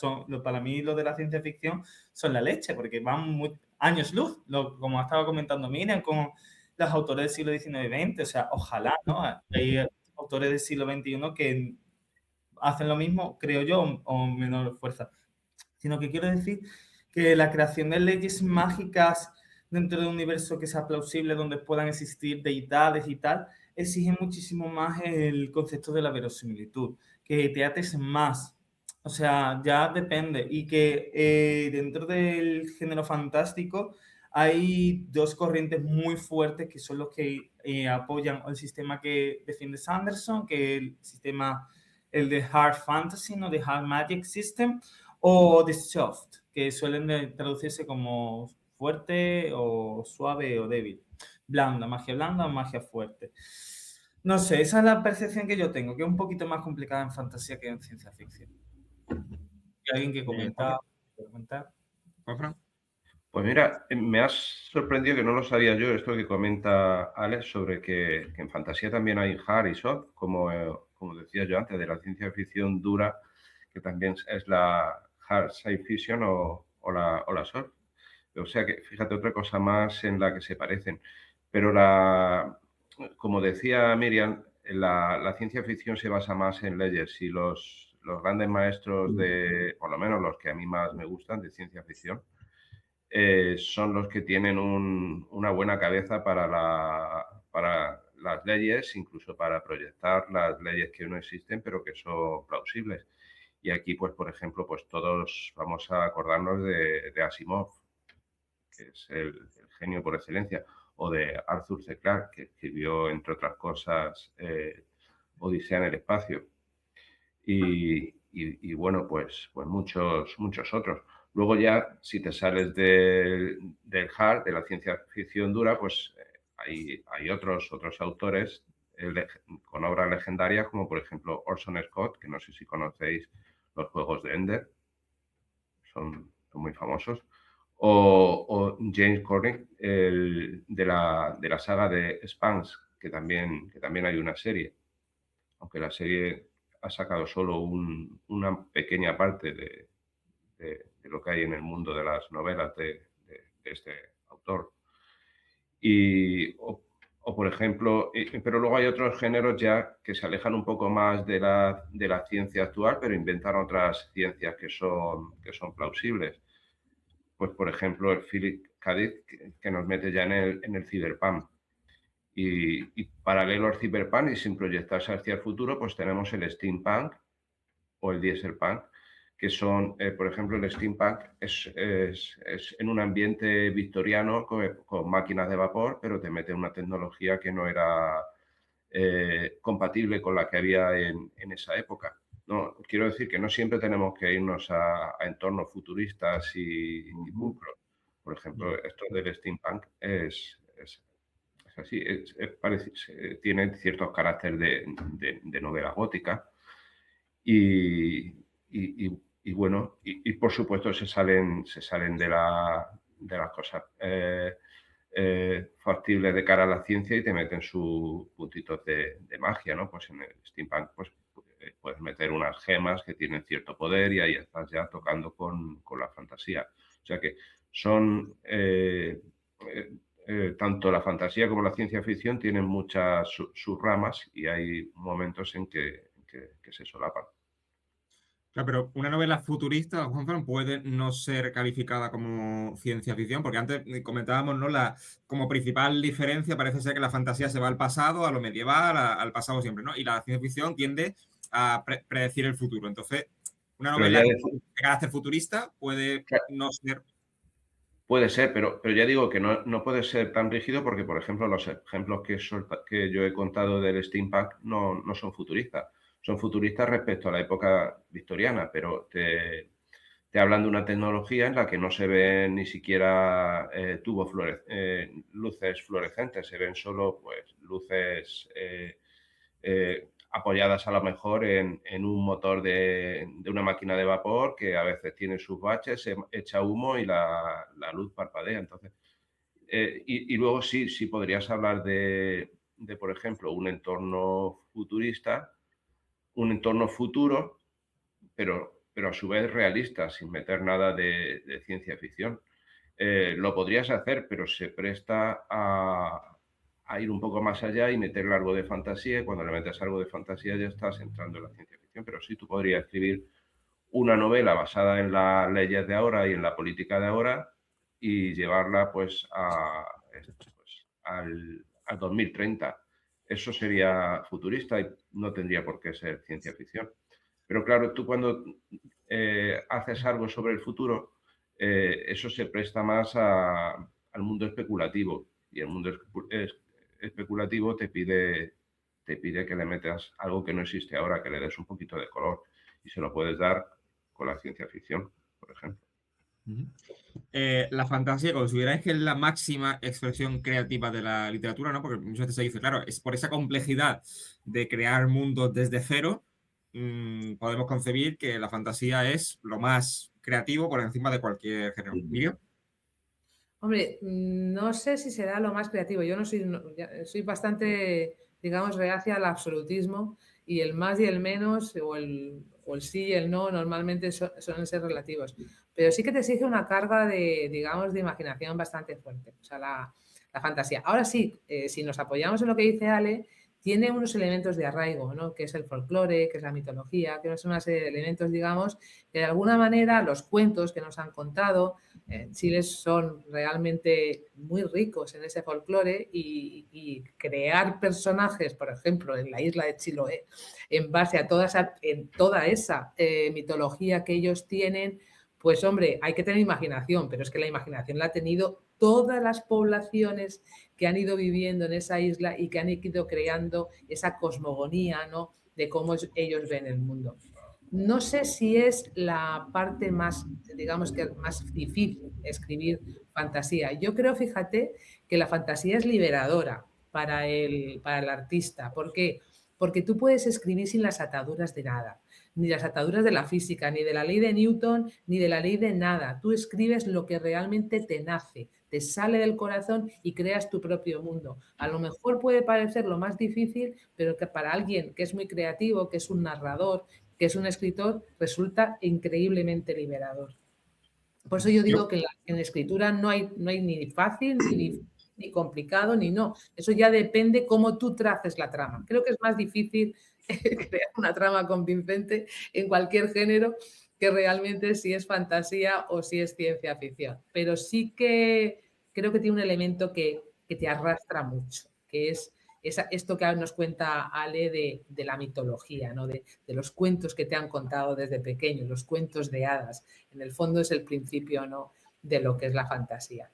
para mí lo de la ciencia ficción son la leche, porque van años luz, como estaba comentando Miriam, con los autores del siglo XIX y XX, o sea, ojalá, ¿no? Hay autores del siglo XXI que hacen lo mismo, creo yo, o menor fuerza. Sino que quiero decir que la creación de leyes mágicas dentro de un universo que sea plausible, donde puedan existir deidades y tal, exige muchísimo más el concepto de la verosimilitud, que te ates más. O sea, ya depende. Y que dentro del género fantástico hay dos corrientes muy fuertes que son los que apoyan el sistema que defiende Sanderson, que es el sistema el de Hard Fantasy, ¿no? De Hard Magic System, o de Soft, que suelen traducirse como fuerte o suave o débil. Blanda o magia fuerte. No sé, esa es la percepción que yo tengo, que es un poquito más complicada en fantasía que en ciencia ficción. ¿Hay alguien que comentar? Pues mira, me has sorprendido, que no lo sabía yo, esto que comenta Alex sobre que en fantasía también hay hard y soft, como decía yo antes, de la ciencia ficción dura, que también es la hard science fiction o la soft. O sea que, fíjate, otra cosa más en la que se parecen. Pero como decía Miriam, la ciencia ficción se basa más en leyes, y los grandes maestros por lo menos los que a mí más me gustan de ciencia ficción, son los que tienen una buena cabeza para las leyes, incluso para proyectar las leyes que no existen, pero que son plausibles. Y aquí, pues, por ejemplo, pues todos vamos a acordarnos de Asimov, que es el genio por excelencia, o de Arthur C. Clarke, que escribió, entre otras cosas, Odisea en el espacio. Y bueno, pues muchos otros. Luego ya, si te sales del hard, de la ciencia ficción dura, pues hay otros autores con obras legendarias, como por ejemplo Orson Scott, que no sé si conocéis los juegos de Ender, son muy famosos, o James Cornick, de la saga de Spans, que también hay una serie, aunque la serie ha sacado solo una pequeña parte de lo que hay en el mundo de las novelas de este autor. O por ejemplo, pero luego hay otros géneros ya que se alejan un poco más de la ciencia actual, pero inventan otras ciencias que son plausibles. Pues, por ejemplo, el Philip K. Dick, que nos mete ya en el cyberpunk. Y paralelo al cyberpunk y sin proyectarse hacia el futuro, pues tenemos el steampunk o el dieselpunk, que son, por ejemplo, el steampunk es en un ambiente victoriano con máquinas de vapor, pero te mete una tecnología que no era compatible con la que había en esa época. No, quiero decir que no siempre tenemos que irnos a entornos futuristas y pulcros. Por ejemplo, esto del steampunk es así, tiene ciertos caracteres de novela gótica y bueno, y por supuesto se salen de las cosas factibles de cara a la ciencia y te meten sus puntitos de magia, ¿no? Pues en el steampunk pues, puedes meter unas gemas que tienen cierto poder y ahí estás ya tocando con la fantasía. O sea que son... tanto la fantasía como la ciencia ficción tienen muchas subramas y hay momentos en que se solapan. Claro, pero una novela futurista, Juanfran, puede no ser calificada como ciencia ficción, porque antes comentábamos, ¿no? Como principal diferencia parece ser que la fantasía se va al pasado, a lo medieval, al pasado siempre, ¿no? Y la ciencia ficción tiende a predecir el futuro. Entonces, una novela de carácter futurista puede no ser... Puede ser, pero ya digo que no puede ser tan rígido porque, por ejemplo, los ejemplos que yo he contado del steampunk no son futuristas. Son futuristas respecto a la época victoriana, pero te hablan de una tecnología en la que no se ven ni siquiera luces fluorescentes, se ven solo pues, luces apoyadas a lo mejor en un motor de una máquina de vapor que a veces tiene sus baches, se echa humo y la luz parpadea. Entonces, y luego sí podrías hablar de, por ejemplo, un entorno futurista, un entorno futuro, pero a su vez realista, sin meter nada de ciencia ficción. Lo podrías hacer, pero se presta a ir un poco más allá y meterle algo de fantasía, y cuando le metes algo de fantasía ya estás entrando en la ciencia ficción, pero sí tú podrías escribir una novela basada en las leyes de ahora y en la política de ahora y llevarla pues al 2030. Eso sería futurista y no tendría por qué ser ciencia ficción. Pero claro, tú cuando haces algo sobre el futuro, eso se presta más al mundo especulativo y el mundo especulativo te pide que le metas algo que no existe ahora, que le des un poquito de color y se lo puedes dar con la ciencia ficción, por ejemplo. La fantasía, ¿consideráis que es la máxima expresión creativa de la literatura? ¿No? Porque muchas veces se dice, claro, es por esa complejidad de crear mundos desde cero, podemos concebir que la fantasía es lo más creativo por encima de cualquier género. ¿Miriam? Hombre, no sé si será lo más creativo. Yo soy bastante, digamos, reacia al absolutismo y el más y el menos o el sí y el no normalmente suelen ser relativos. Pero sí que te exige una carga de, digamos, de imaginación bastante fuerte, o sea, la fantasía. Ahora sí, si nos apoyamos en lo que dice Ale, tiene unos elementos de arraigo, ¿no? Que es el folclore, que es la mitología, que son una serie de elementos, digamos, que de alguna manera los cuentos que nos han contado en Chile son realmente muy ricos en ese folclore y crear personajes, por ejemplo, en la isla de Chiloé, en base a toda esa mitología que ellos tienen, pues hombre, hay que tener imaginación, pero es que la imaginación la ha tenido todas las poblaciones que han ido viviendo en esa isla y que han ido creando esa cosmogonía, ¿no? De cómo ellos ven el mundo. No sé si es la parte más, digamos que más difícil escribir fantasía. Yo creo, fíjate, que la fantasía es liberadora para el artista. ¿Por qué? Porque tú puedes escribir sin las ataduras de nada, ni las ataduras de la física, ni de la ley de Newton, ni de la ley de nada. Tú escribes lo que realmente te nace, te sale del corazón y creas tu propio mundo. A lo mejor puede parecer lo más difícil, pero que para alguien que es muy creativo, que es un narrador, que es un escritor, resulta increíblemente liberador. Por eso yo digo que en la escritura no hay ni fácil, ni complicado, ni no. Eso ya depende cómo tú traces la trama. Creo que es más difícil crear una trama convincente en cualquier género que realmente si es fantasía o si es ciencia ficción. Pero sí que creo que tiene un elemento que te arrastra mucho, que es esto que nos cuenta Ale de la mitología, ¿no? De los cuentos que te han contado desde pequeño, los cuentos de hadas. En el fondo es el principio, ¿no?, de lo que es la fantasía.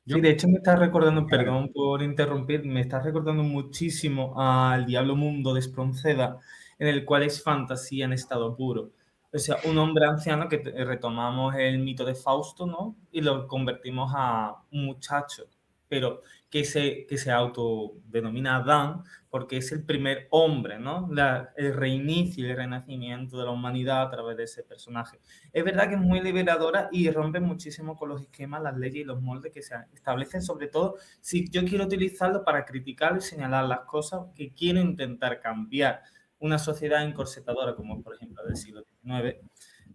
Sí, de hecho me está recordando, perdón por interrumpir, me está recordando muchísimo al Diablo Mundo de Espronceda, en el cual es fantasía en estado puro. O sea, un hombre anciano que retomamos el mito de Fausto, ¿no? Y lo convertimos a un muchacho, pero que se autodenomina Adán porque es el primer hombre, ¿no? El reinicio y el renacimiento de la humanidad a través de ese personaje. Es verdad que es muy liberadora y rompe muchísimo con los esquemas, las leyes y los moldes que se establecen, sobre todo si yo quiero utilizarlo para criticar y señalar las cosas que quiero intentar cambiar. Una sociedad encorsetadora, como por ejemplo del siglo XIX,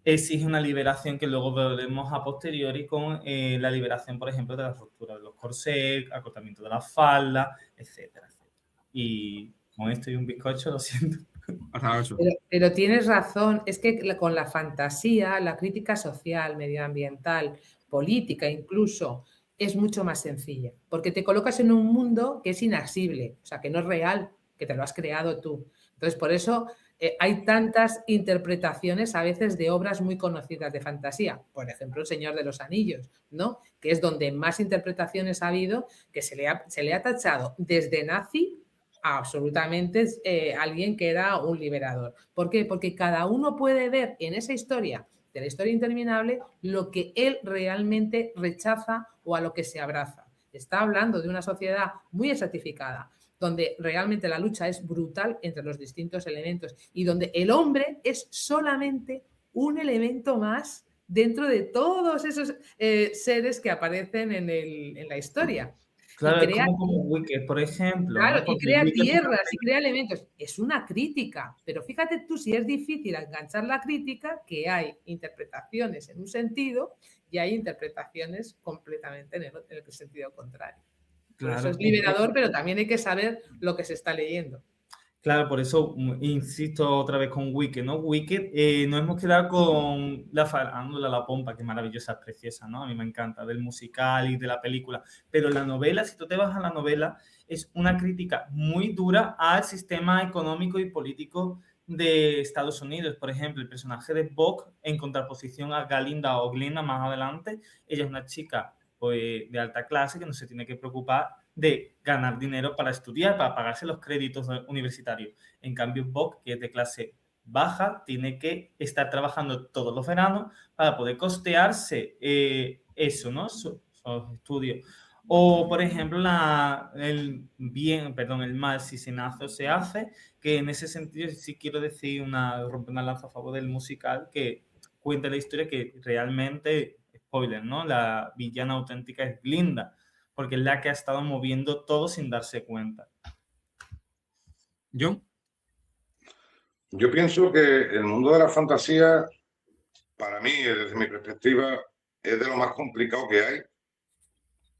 exige una liberación que luego veremos a posteriori con la liberación, por ejemplo, de la ruptura de los corsés, acotamiento de la falda, etcétera, etcétera. Y con esto y un bizcocho, lo siento. Pero tienes razón, es que con la fantasía, la crítica social, medioambiental, política incluso, es mucho más sencilla, porque te colocas en un mundo que es inaccesible, o sea, que no es real, que te lo has creado tú. Entonces, por eso hay tantas interpretaciones a veces de obras muy conocidas de fantasía, por ejemplo, El Señor de los Anillos, ¿no?, que es donde más interpretaciones ha habido, que se le ha tachado desde nazi a absolutamente alguien que era un liberador. ¿Por qué? Porque cada uno puede ver en esa historia, de la historia interminable, lo que él realmente rechaza o a lo que se abraza. Está hablando de una sociedad muy estratificada, donde realmente la lucha es brutal entre los distintos elementos y donde el hombre es solamente un elemento más dentro de todos esos seres que aparecen en la historia. Claro, Y crea, es como Wicked, por ejemplo, claro, ¿no? y Porque crea Wicked es una tierras y crea elementos. Es una crítica, pero fíjate tú si es difícil enganchar la crítica, que hay interpretaciones en un sentido y hay interpretaciones completamente en el sentido contrario. Por eso Claro, es liberador, pero también hay que saber lo que se está leyendo. claro, por eso insisto otra vez con Wicked, ¿no? Wicked, nos hemos quedado con la farándula, la pompa, que maravillosa, es preciosa, ¿no? A mí me encanta, del musical y de la película. Pero la novela, si tú te vas a la novela, es una crítica muy dura al sistema económico y político de Estados Unidos. Por ejemplo, el personaje de Buck, en contraposición a Galinda o Glinda más adelante, ella es una chica pues, de alta clase que no se tiene que preocupar de ganar dinero para estudiar, para pagarse los créditos universitarios. En cambio, Bob, que es de clase baja, tiene que estar trabajando todos los veranos para poder costearse eso, ¿no? Sus estudios. O, por ejemplo, el mal si se nace o se hace, que en ese sentido sí quiero decir romper una lanza a favor del musical que cuenta la historia que realmente, spoiler, ¿no? La villana auténtica es Glinda, porque es la que ha estado moviendo todo sin darse cuenta. ¿John? Yo pienso que el mundo de la fantasía, para mí, desde mi perspectiva, es de lo más complicado que hay,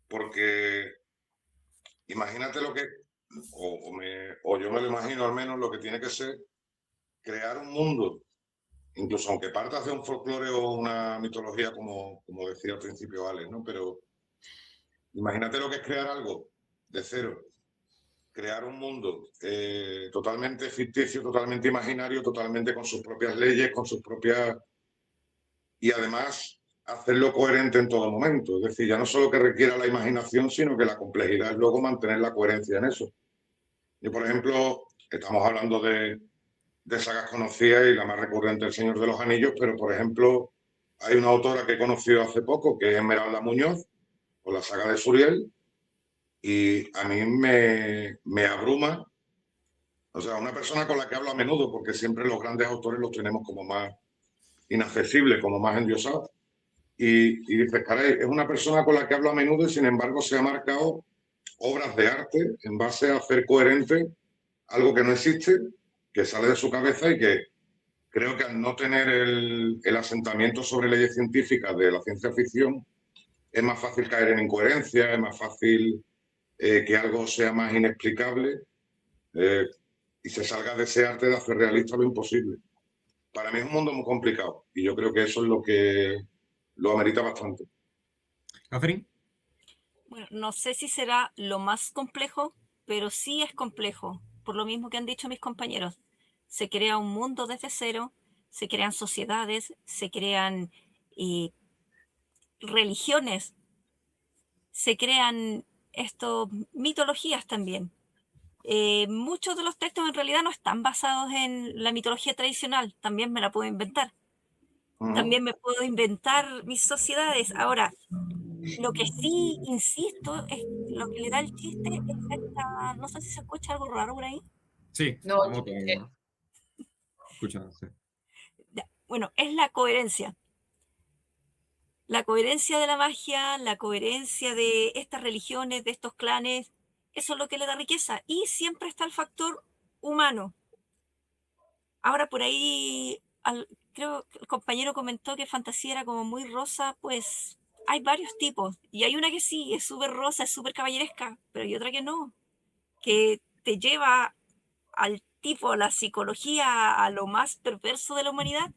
porque imagínate lo que, o yo me lo imagino al menos, lo que tiene que ser crear un mundo, incluso aunque partas de un folclore o una mitología, como decía al principio Alex, ¿no? Pero imagínate lo que es crear algo de cero, crear un mundo totalmente ficticio, totalmente imaginario, totalmente con sus propias leyes, con sus propias... Y además hacerlo coherente en todo momento. Es decir, ya no solo que requiera la imaginación, sino que la complejidad es luego mantener la coherencia en eso. Y, por ejemplo, estamos hablando de sagas conocidas y la más recurrente, El Señor de los Anillos, pero, por ejemplo, hay una autora que he conocido hace poco, que es Esmeralda Muñoz, con la saga de Suriel, y a mí me abruma. O sea, una persona con la que hablo a menudo, porque siempre los grandes autores los tenemos como más inaccesibles, como más endiosados. Y dices, caray, es una persona con la que hablo a menudo y sin embargo se ha marcado obras de arte en base a hacer coherente algo que no existe, que sale de su cabeza y que creo que al no tener el asentamiento sobre leyes científicas de la ciencia ficción, es más fácil caer en incoherencia, es más fácil que algo sea más inexplicable y se salga de ese arte de hacer realista lo imposible. Para mí es un mundo muy complicado y yo creo que eso es lo que lo amerita bastante. ¿Catherine? Bueno, no sé si será lo más complejo, pero sí es complejo, por lo mismo que han dicho mis compañeros. Se crea un mundo desde cero, se crean sociedades, se crean religiones, se crean mitologías también. Muchos de los textos en realidad no están basados en la mitología tradicional, también me la puedo inventar. También me puedo inventar mis sociedades. Ahora, lo que sí insisto es lo que le da el chiste es esta, no sé si se escucha algo raro por ahí. Sí, No, la moto. Escucha, sí. Bueno, es la coherencia. La coherencia de la magia, la coherencia de estas religiones, de estos clanes, eso es lo que le da riqueza. Y siempre está el factor humano. Ahora por ahí, creo que el compañero comentó que fantasía era como muy rosa, pues hay varios tipos. Y hay una que sí, es súper rosa, es súper caballeresca, pero hay otra que no, que te lleva al tipo, la psicología, a lo más perverso de la humanidad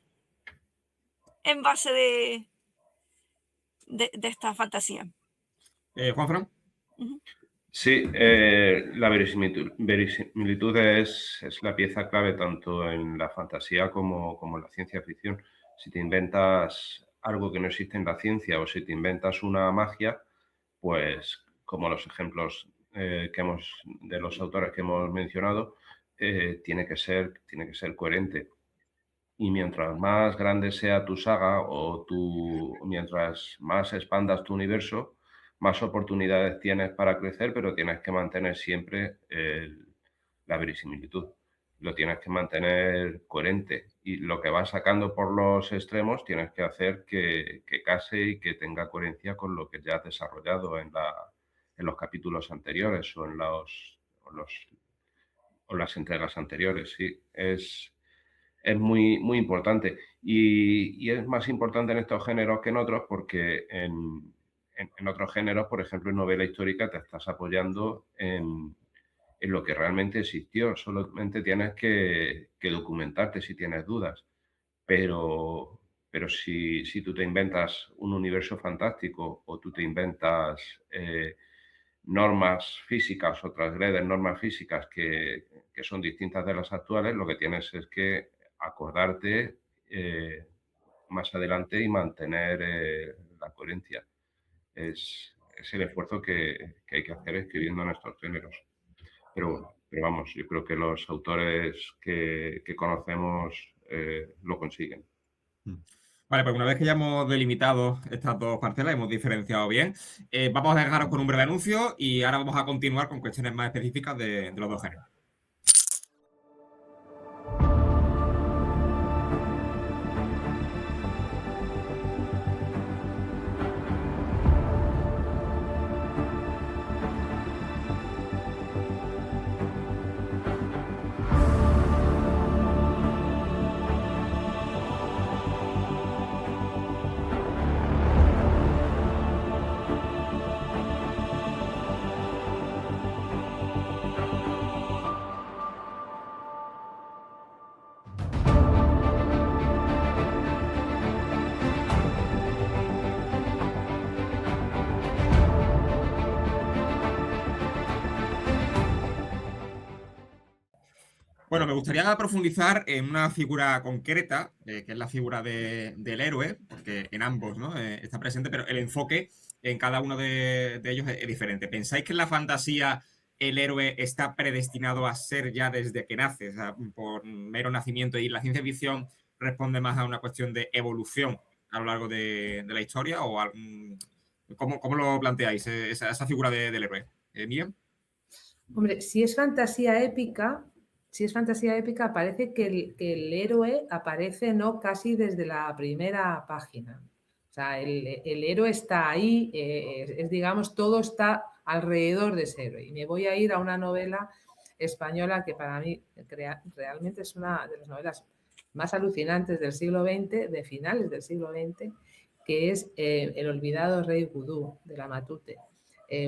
en base de esta fantasía. Juanfran. Ujú. Sí, la verisimilitud es la pieza clave tanto en la fantasía como en la ciencia ficción. Si te inventas algo que no existe en la ciencia o si te inventas una magia, pues como los ejemplos de los autores que hemos mencionado, tiene que ser coherente. Y mientras más grande sea tu saga mientras más expandas tu universo, más oportunidades tienes para crecer, pero tienes que mantener siempre la verisimilitud. Lo tienes que mantener coherente. Y lo que vas sacando por los extremos tienes que hacer que case y que tenga coherencia con lo que ya has desarrollado en los capítulos anteriores o en las entregas anteriores. Sí, es muy, muy importante. Y es más importante en estos géneros que en otros porque en otros géneros, por ejemplo, en novela histórica, te estás apoyando en lo que realmente existió. Solamente tienes que documentarte si tienes dudas. Pero si tú te inventas un universo fantástico o tú te inventas normas físicas o transgredes normas físicas que son distintas de las actuales, lo que tienes es que acordarte más adelante y mantener la coherencia. Es el esfuerzo que hay que hacer escribiendo en estos géneros. Pero vamos, yo creo que los autores que conocemos lo consiguen. Vale, pues una vez que ya hemos delimitado estas dos parcelas, hemos diferenciado bien, vamos a dejaros con un breve anuncio y ahora vamos a continuar con cuestiones más específicas de los dos géneros. Bueno, me gustaría profundizar en una figura concreta, que es la figura del héroe, porque en ambos, ¿no? Está presente, pero el enfoque en cada uno de ellos es diferente. ¿Pensáis que en la fantasía el héroe está predestinado a ser ya desde que nace, o sea, por mero nacimiento, y la ciencia ficción responde más a una cuestión de evolución a lo largo de la historia? ¿O cómo lo planteáis, esa figura del héroe? ¿Miriam? Hombre, si es fantasía épica, parece que el héroe aparece no casi desde la primera página. O sea, el héroe está ahí, digamos, todo está alrededor de ese héroe. Y me voy a ir a una novela española que para mí realmente es una de las novelas más alucinantes del siglo XX, de finales del siglo XX, que es El olvidado rey vudú, de la Matute.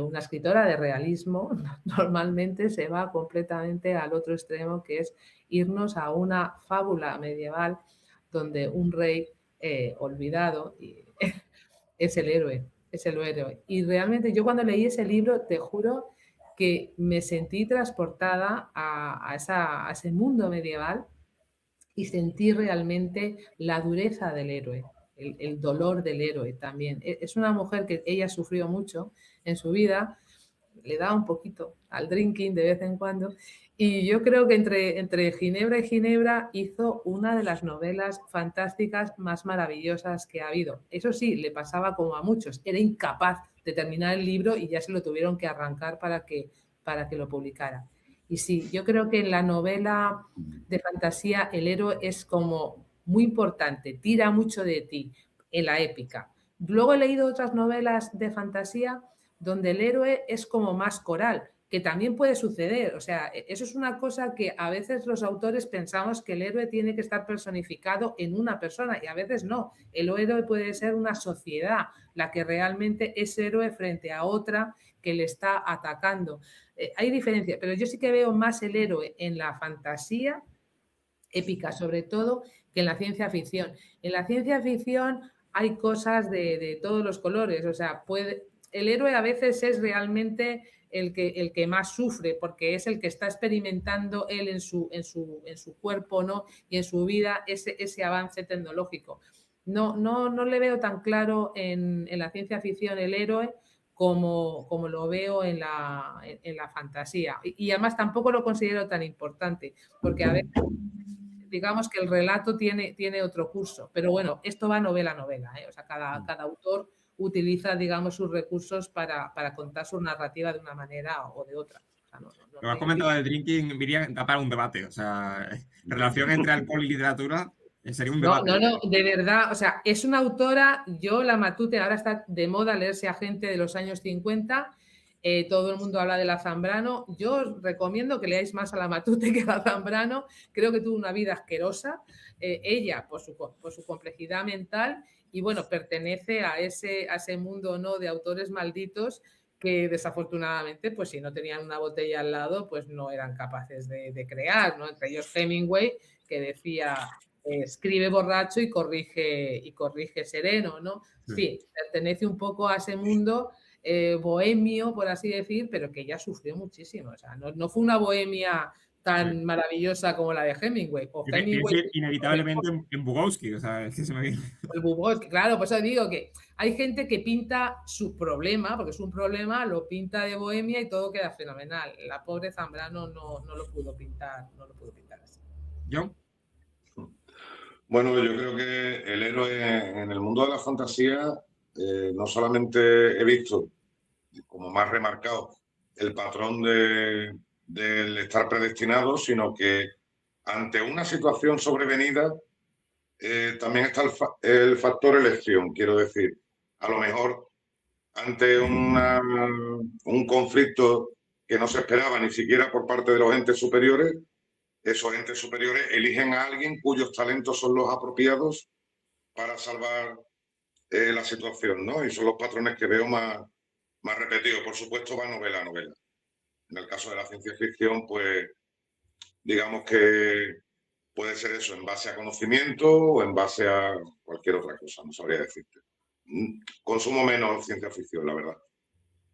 Una escritora de realismo normalmente se va completamente al otro extremo, que es irnos a una fábula medieval donde un rey olvidado es el héroe. Y realmente yo cuando leí ese libro, te juro que me sentí transportada a ese mundo medieval y sentí realmente la dureza del héroe, el dolor del héroe también. Es una mujer que ella sufrió mucho en su vida, le daba un poquito al drinking de vez en cuando, y yo creo que entre Ginebra y Ginebra hizo una de las novelas fantásticas más maravillosas que ha habido. Eso sí, le pasaba como a muchos, era incapaz de terminar el libro y ya se lo tuvieron que arrancar para que lo publicara. Y sí, yo creo que en la novela de fantasía el héroe es como muy importante, tira mucho de ti en la épica. Luego he leído otras novelas de fantasía donde el héroe es como más coral, que también puede suceder. O sea, eso es una cosa que a veces los autores pensamos que el héroe tiene que estar personificado en una persona y a veces no. El héroe puede ser una sociedad la que realmente es héroe frente a otra que le está atacando. Hay diferencia, pero yo sí que veo más el héroe en la fantasía épica, sobre todo, que en la ciencia ficción. En la ciencia ficción hay cosas de todos los colores, o sea, el héroe a veces es realmente el que más sufre, porque es el que está experimentando él en su cuerpo, ¿no? Y en su vida ese avance tecnológico. No le veo tan claro en la ciencia ficción el héroe como lo veo en la fantasía. Y además tampoco lo considero tan importante, porque a veces digamos que el relato tiene otro curso, pero bueno, esto va novela a novela, ¿eh? O sea, cada autor utiliza, digamos, sus recursos para contar su narrativa de una manera o de otra. O sea, Lo que has comentado del drinking, Miriam, da para un debate. O sea, relación entre alcohol y literatura sería un debate. No, de verdad, o sea, es una autora, yo la Matute, ahora está de moda leerse a gente de los años 50, todo el mundo habla de la Zambrano, yo os recomiendo que leáis más a la Matute que a la Zambrano, creo que tuvo una vida asquerosa, ella por su complejidad mental y bueno, pertenece a ese mundo, ¿no?, de autores malditos que desafortunadamente, pues si no tenían una botella al lado, pues no eran capaces de crear, ¿no? Entre ellos Hemingway, que decía escribe borracho y corrige sereno, ¿no? Sí, pertenece un poco a ese mundo bohemio, por así decir, pero que ella sufrió muchísimo. O sea, no fue una bohemia tan maravillosa como la de Hemingway. O Hemingway Pienso inevitablemente en Bukowski, o sea, es que se me viene. el Bukowski, claro, pues eso digo que hay gente que pinta su problema, porque es un problema, lo pinta de bohemia y todo queda fenomenal. La pobre Zambrano no lo pudo pintar así. ¿John? Bueno, yo creo que el héroe en el mundo de la fantasía, no solamente he visto como más remarcado el patrón del estar predestinado, sino que ante una situación sobrevenida también está el factor elección, quiero decir. A lo mejor ante un conflicto que no se esperaba ni siquiera por parte de los entes superiores, esos entes superiores eligen a alguien cuyos talentos son los apropiados para salvar la situación, ¿no? Y son los patrones que veo más repetidos. Por supuesto, va novela a novela. En el caso de la ciencia ficción, pues digamos que puede ser eso, en base a conocimiento o en base a cualquier otra cosa, no sabría decirte. Consumo menos ciencia ficción, la verdad.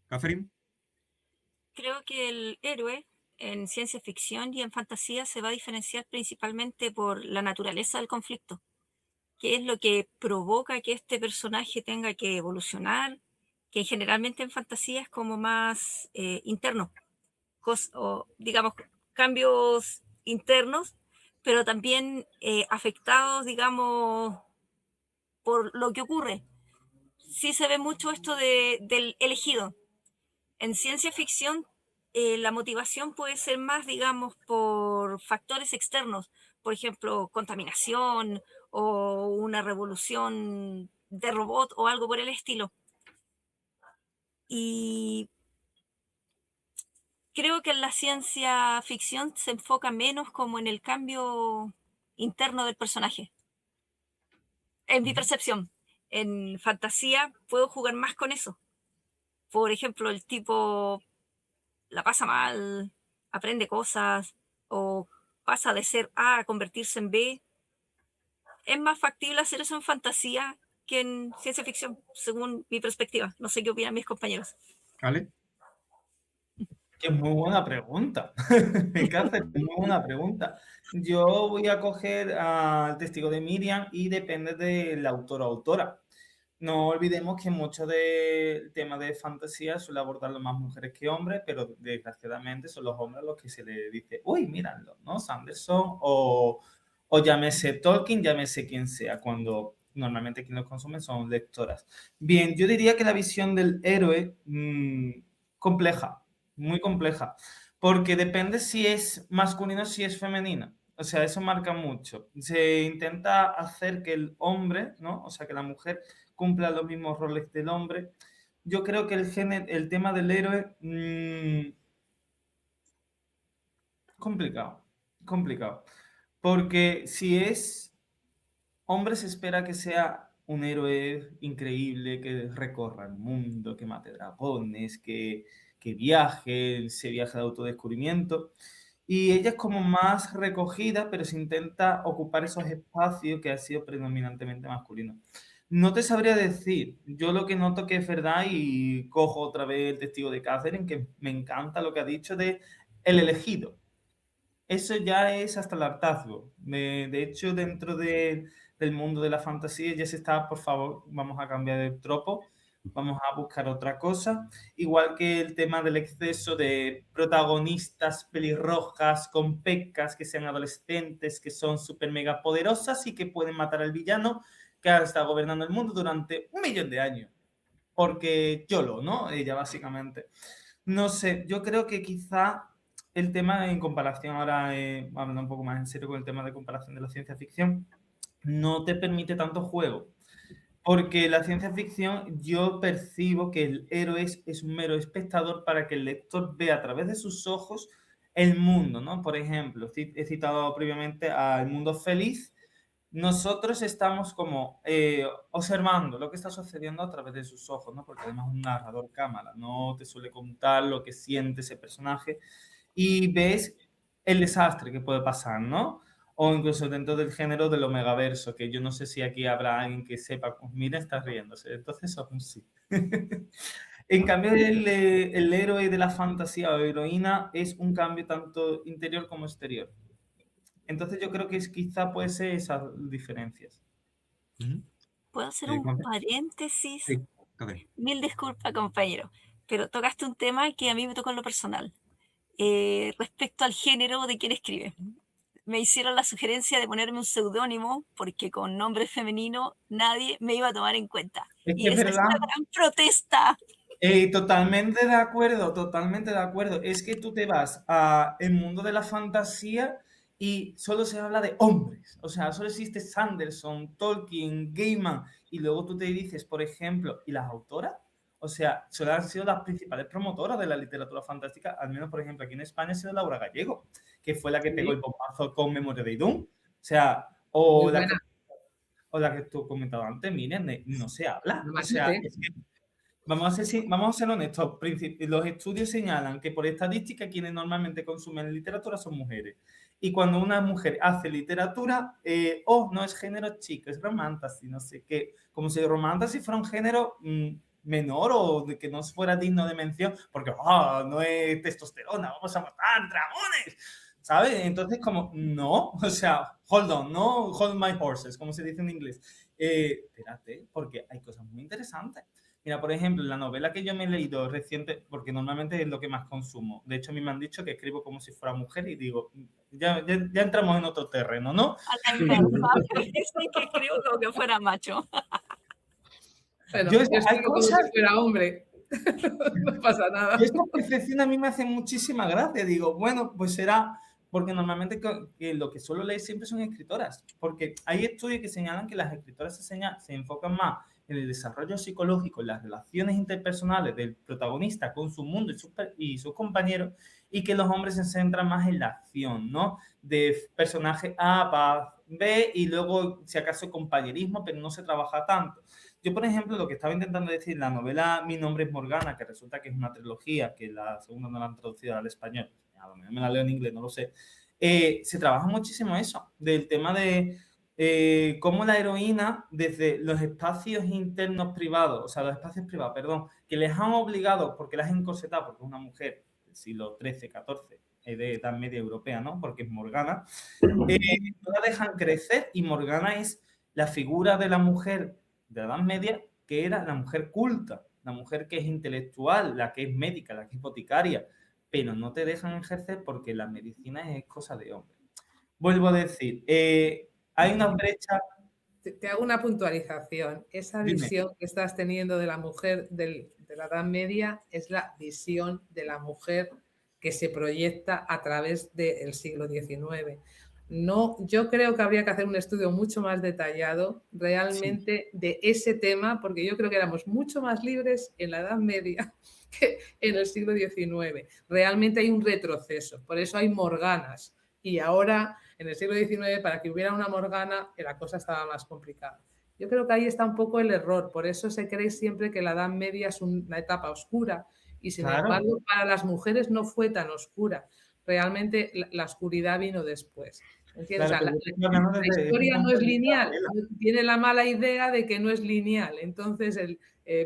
¿Catherine? Creo que el héroe en ciencia ficción y en fantasía se va a diferenciar principalmente por la naturaleza del conflicto, que es lo que provoca que este personaje tenga que evolucionar, que generalmente en fantasía es como más interno, o digamos cambios internos, pero también afectados, digamos, por lo que ocurre. Sí se ve mucho esto del elegido. En ciencia ficción, la motivación puede ser más, digamos, por factores externos, por ejemplo, contaminación o una revolución de robot o algo por el estilo. Y creo que en la ciencia ficción se enfoca menos como en el cambio interno del personaje. En mi percepción, en fantasía puedo jugar más con eso. Por ejemplo, el tipo la pasa mal, aprende cosas o pasa de ser A a convertirse en B. Es más factible hacer eso en fantasía que en ciencia ficción, según mi perspectiva. No sé qué opinan mis compañeros. ¿Vale? Que es muy buena pregunta. Cáceres, muy buena pregunta. Yo voy a coger al testigo de Miriam y depende del autor o autora. No olvidemos que mucho del tema de fantasía suele abordarlo más mujeres que hombres, pero desgraciadamente son los hombres los que se les dice, uy, míralo, ¿no? Sanderson o llámese Tolkien, llámese quien sea, cuando normalmente quien los consume son lectoras. Bien, yo diría que la visión del héroe, compleja, muy compleja, porque depende si es masculino o si es femenino. O sea, eso marca mucho. Se intenta hacer que el hombre, ¿no? O sea, que la mujer cumpla los mismos roles del hombre. Yo creo que el tema del héroe, complicado, complicado. Porque si es hombre, se espera que sea un héroe increíble, que recorra el mundo, que mate dragones, que viaje, se viaje de autodescubrimiento. Y ella es como más recogida, pero se intenta ocupar esos espacios que han sido predominantemente masculinos. No te sabría decir, yo lo que noto que es verdad y cojo otra vez el testigo de Catherine, que me encanta lo que ha dicho de el elegido. Eso ya es hasta el hartazgo. De hecho, dentro del mundo de la fantasía ya se está, por favor, vamos a cambiar el tropo, vamos a buscar otra cosa. Igual que el tema del exceso de protagonistas pelirrojas con pecas, que sean adolescentes, que son súper mega poderosas y que pueden matar al villano que ha estado gobernando el mundo durante 1.000.000 de años. Porque YOLO, ¿no? Ella básicamente. No sé, yo creo que quizá el tema en comparación ahora, hablando un poco más en serio con el tema de comparación de la ciencia ficción, no te permite tanto juego. Porque la ciencia ficción yo percibo que el héroe es un mero espectador para que el lector vea a través de sus ojos el mundo, ¿no? Por ejemplo, he citado previamente al Mundo Feliz. Nosotros estamos como observando lo que está sucediendo a través de sus ojos, ¿no? Porque además un narrador cámara no te suele contar lo que siente ese personaje y ves el desastre que puede pasar, ¿no? O incluso dentro del género del omegaverso, que yo no sé si aquí habrá alguien que sepa, pues mira, está riéndose, entonces eso es un sí. En cambio, el héroe de la fantasía o heroína es un cambio tanto interior como exterior. Entonces yo creo que quizá puede ser esas diferencias. ¿Puedo hacer Sí, un paréntesis? sí, ok. Mil disculpas, compañero, pero tocaste un tema que a mí me tocó en lo personal. Respecto al género de quien escribe. Me hicieron la sugerencia de ponerme un seudónimo porque con nombre femenino nadie me iba a tomar en cuenta. Es Y que es esa es verdad. una gran protesta. Totalmente de acuerdo, totalmente de acuerdo. Es que tú te vas al mundo de la fantasía y solo se habla de hombres. O sea, solo existe Sanderson, Tolkien, Gaiman. Y luego tú te dices, por ejemplo, ¿y las autoras? O sea, solo han sido las principales promotoras de la literatura fantástica, al menos, por ejemplo, aquí en España ha sido Laura Gallego, que fue la que pegó el bombazo con Memoria de Idún. O sea, Muy buena. o la que tú comentabas antes, miren, no se habla. No O me sea, asuste. es que vamos a ser honestos. Los estudios señalan que por estadística quienes normalmente consumen literatura son mujeres. Y cuando una mujer hace literatura, no es género chico, es romantasy, no sé qué. Como si romantasy fuera un género menor o de que no fuera digno de mención, porque no es testosterona, vamos a matar dragones, ¿sabes? Entonces como, no, o sea, hold on, no hold my horses, como se dice en inglés. Espérate, porque hay cosas muy interesantes. Mira, por ejemplo, la novela que yo me he leído reciente, porque normalmente es lo que más consumo. De hecho, a mí me han dicho que escribo como si fuera mujer y digo, ya entramos en otro terreno, ¿no? A la inversa. Dicen que escribo como que fuera macho. Bueno, Yo yo hay escribo como cosas, si fuera hombre. No pasa nada. y esta percepción a mí me hace muchísima gracia. Digo, bueno, pues será porque normalmente que lo que suelo leer siempre son escritoras, porque hay estudios que señalan que las escritoras se enfocan más en el desarrollo psicológico, en las relaciones interpersonales del protagonista con su mundo y sus compañeros, y que los hombres se centran más en la acción, ¿no? De personaje A a B y luego, si acaso, compañerismo, pero no se trabaja tanto. Yo, por ejemplo, lo que estaba intentando decir en la novela Mi nombre es Morgana, que resulta que es una trilogía, que la segunda no la han traducido al español, a lo mejor me la leo en inglés, no lo sé, se trabaja muchísimo eso, del tema de cómo la heroína, desde los espacios internos privados, o sea, los espacios privados, perdón, que les han obligado, porque las han encorsetado, porque es una mujer siglo XIII, XIV, de Edad Media Europea, ¿no? Porque es Morgana. No la dejan crecer y Morgana es la figura de la mujer de la Edad Media que era la mujer culta, la mujer que es intelectual, la que es médica, la que es boticaria, pero no te dejan ejercer porque la medicina es cosa de hombre. Vuelvo a decir, hay una brecha. Te hago una puntualización. Esa Dime. visión que estás teniendo de la mujer de la Edad Media es la visión de la mujer que se proyecta a través del siglo XIX. No, yo creo que habría que hacer un estudio mucho más detallado realmente de ese tema, porque yo creo que éramos mucho más libres en la Edad Media que en el siglo XIX. Realmente hay un retroceso, por eso hay Morganas. Y ahora, en el siglo XIX, para que hubiera una Morgana, la cosa estaba más complicada. Yo creo que ahí está un poco el error, por eso se cree siempre que la Edad Media es una etapa oscura, y sin embargo, para las mujeres no fue tan oscura. Realmente la oscuridad vino después. ¿Entiendes? Claro, O sea, la historia no es lineal, tiene la mala idea de que no es lineal. Entonces,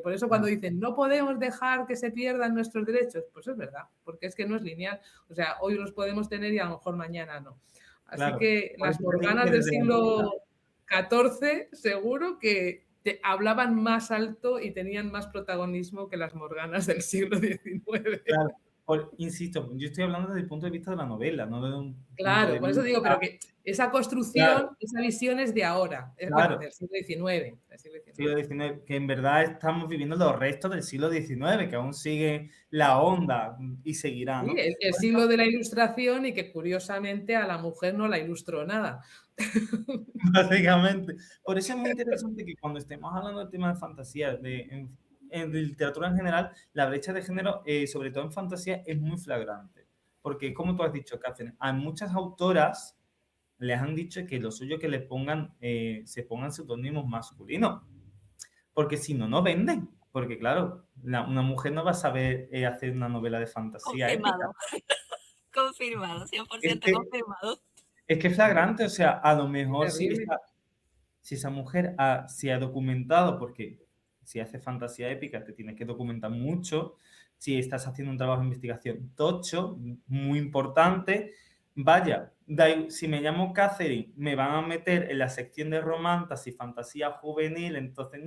por eso cuando dicen no podemos dejar que se pierdan nuestros derechos, pues es verdad, porque es que no es lineal. O sea, hoy los podemos tener y a lo mejor mañana no. Así que las Morganas del siglo XIV seguro que hablaban más alto y tenían más protagonismo que las Morganas del siglo XIX. Claro. Insisto, yo estoy hablando desde el punto de vista de la novela, no de un... Claro, por eso digo, pero que esa construcción, claro, esa visión es de ahora, es claro, del siglo XIX. Siglo XIX, que en verdad estamos viviendo los restos del siglo XIX, que aún sigue la onda y seguirá, ¿no? Sí, el siglo de la Ilustración y que curiosamente a la mujer no la ilustró nada. Básicamente. Por eso es muy interesante que cuando estemos hablando del tema de fantasía, en literatura en general, la brecha de género, sobre todo en fantasía, es muy flagrante. Porque, como tú has dicho, Catherine, a muchas autoras les han dicho que lo suyo que le pongan, se pongan seudónimos masculinos. Porque si no, no venden. Porque, claro, una mujer no va a saber hacer una novela de fantasía. Confirmado. Confirmado, 100% confirmado. Es que es flagrante, o sea, a lo mejor si esa mujer se ha documentado, porque si haces fantasía épica te tienes que documentar mucho, si estás haciendo un trabajo de investigación tocho, muy importante, vaya, si me llamo Catherine, me van a meter en la sección de romances y fantasía juvenil, entonces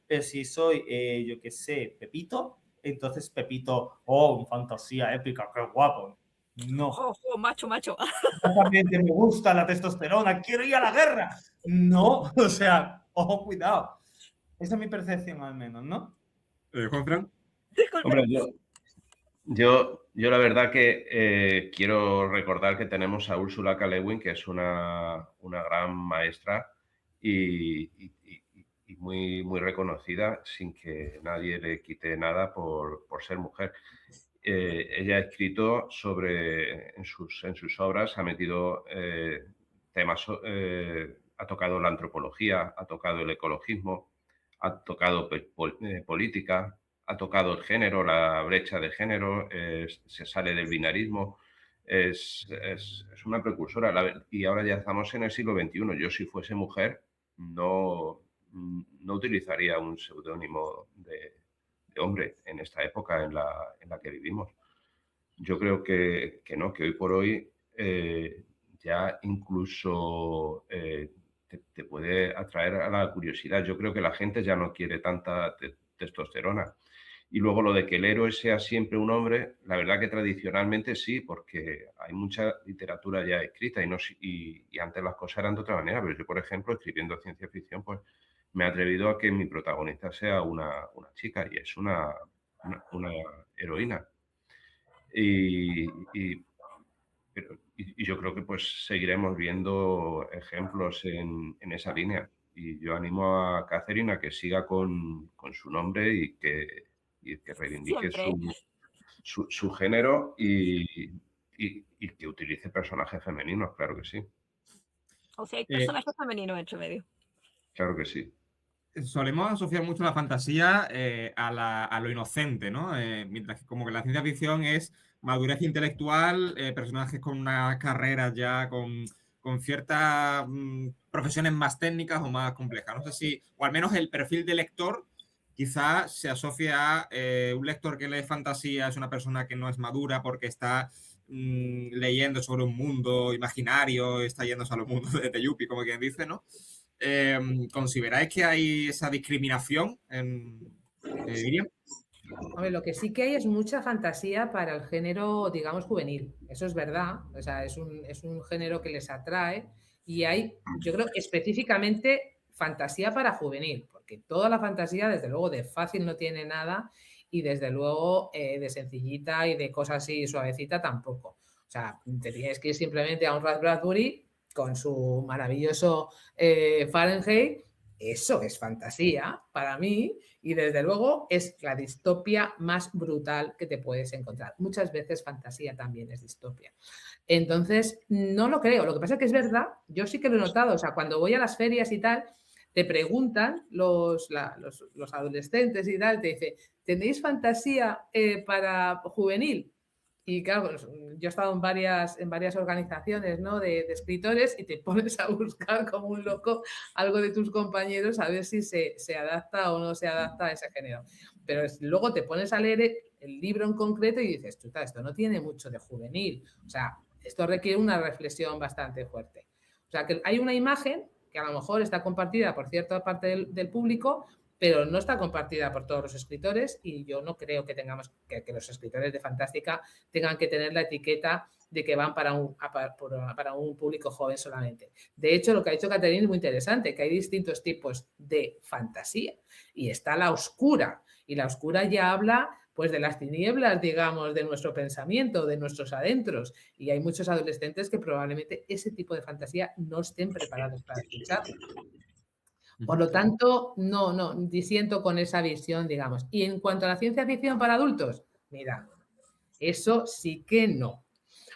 pero si soy, yo qué sé, Pepito, entonces Pepito, fantasía épica, qué guapo. No. Ojo, macho. También me gusta la testosterona, quiero ir a la guerra. No, o sea, ojo, cuidado. Esa es mi percepción al menos, ¿no? Juanfran. Hombre, yo la verdad que quiero recordar que tenemos a Úrsula K. Le Guin, que es una gran maestra y muy, muy reconocida, sin que nadie le quite nada por ser mujer. Ella ha escrito en sus obras, ha metido temas, ha tocado la antropología, ha tocado el ecologismo, ha tocado política, ha tocado el género, la brecha de género, se sale del binarismo, es una precursora. Y ahora ya estamos en el siglo XXI. Yo, si fuese mujer, no utilizaría un seudónimo de hombre en esta época en la que vivimos. Yo creo que no, que hoy por hoy ya incluso te puede atraer a la curiosidad. Yo creo que la gente ya no quiere tanta testosterona. Y luego lo de que el héroe sea siempre un hombre, la verdad que tradicionalmente sí, porque hay mucha literatura ya escrita y antes las cosas eran de otra manera. Pero yo, por ejemplo, escribiendo ciencia ficción, pues me he atrevido a que mi protagonista sea una chica y es una heroína. Y yo creo que pues seguiremos viendo ejemplos en esa línea. Y yo animo a Catherine a que siga con su nombre y que reivindique su género y que utilice personajes femeninos, claro que sí. O sea, hay personajes femeninos entre medio. Claro que sí. Solemos asociar mucho la fantasía a lo inocente, ¿no? Mientras que como que la ciencia ficción es madurez intelectual, personajes con unas carreras ya con ciertas profesiones más técnicas o más complejas. No sé si, o al menos el perfil de lector quizás se asocia a un lector que lee fantasía es una persona que no es madura porque está leyendo sobre un mundo imaginario, está yéndose a los mundos de Yuppie, como quien dice, ¿no? ¿Consideráis que hay esa discriminación Miriam? Hombre, lo que sí que hay es mucha fantasía para el género, digamos, juvenil. Eso es verdad. O sea, es un género que les atrae y hay, yo creo, específicamente fantasía para juvenil, porque toda la fantasía, desde luego, de fácil no tiene nada y desde luego de sencillita y de cosas así suavecita tampoco. O sea, te tienes que ir simplemente a un Ray Bradbury con su maravilloso Fahrenheit. Eso es fantasía para mí y desde luego es la distopia más brutal que te puedes encontrar. Muchas veces fantasía también es distopia. Entonces, no lo creo. Lo que pasa es que es verdad, yo sí que lo he notado. O sea, cuando voy a las ferias y tal, te preguntan los adolescentes y tal, te dice, ¿tenéis fantasía para juvenil? Y claro, pues, yo he estado en varias organizaciones, ¿no? de escritores y te pones a buscar como un loco algo de tus compañeros a ver si se adapta o no se adapta a ese género. Pero luego te pones a leer el libro en concreto y dices, chuta, esto no tiene mucho de juvenil. O sea, esto requiere una reflexión bastante fuerte. O sea, que hay una imagen que a lo mejor está compartida por cierta parte del público, pero no está compartida por todos los escritores y yo no creo que tengamos que los escritores de fantástica tengan que tener la etiqueta de que van para un público joven solamente. De hecho, lo que ha dicho Catherine es muy interesante, que hay distintos tipos de fantasía y está la oscura y la oscura ya habla pues de las tinieblas, digamos, de nuestro pensamiento, de nuestros adentros y hay muchos adolescentes que probablemente ese tipo de fantasía no estén preparados para escucharlo. Por lo tanto, no, disiento con esa visión, digamos. Y en cuanto a la ciencia ficción para adultos, mira, eso sí que no.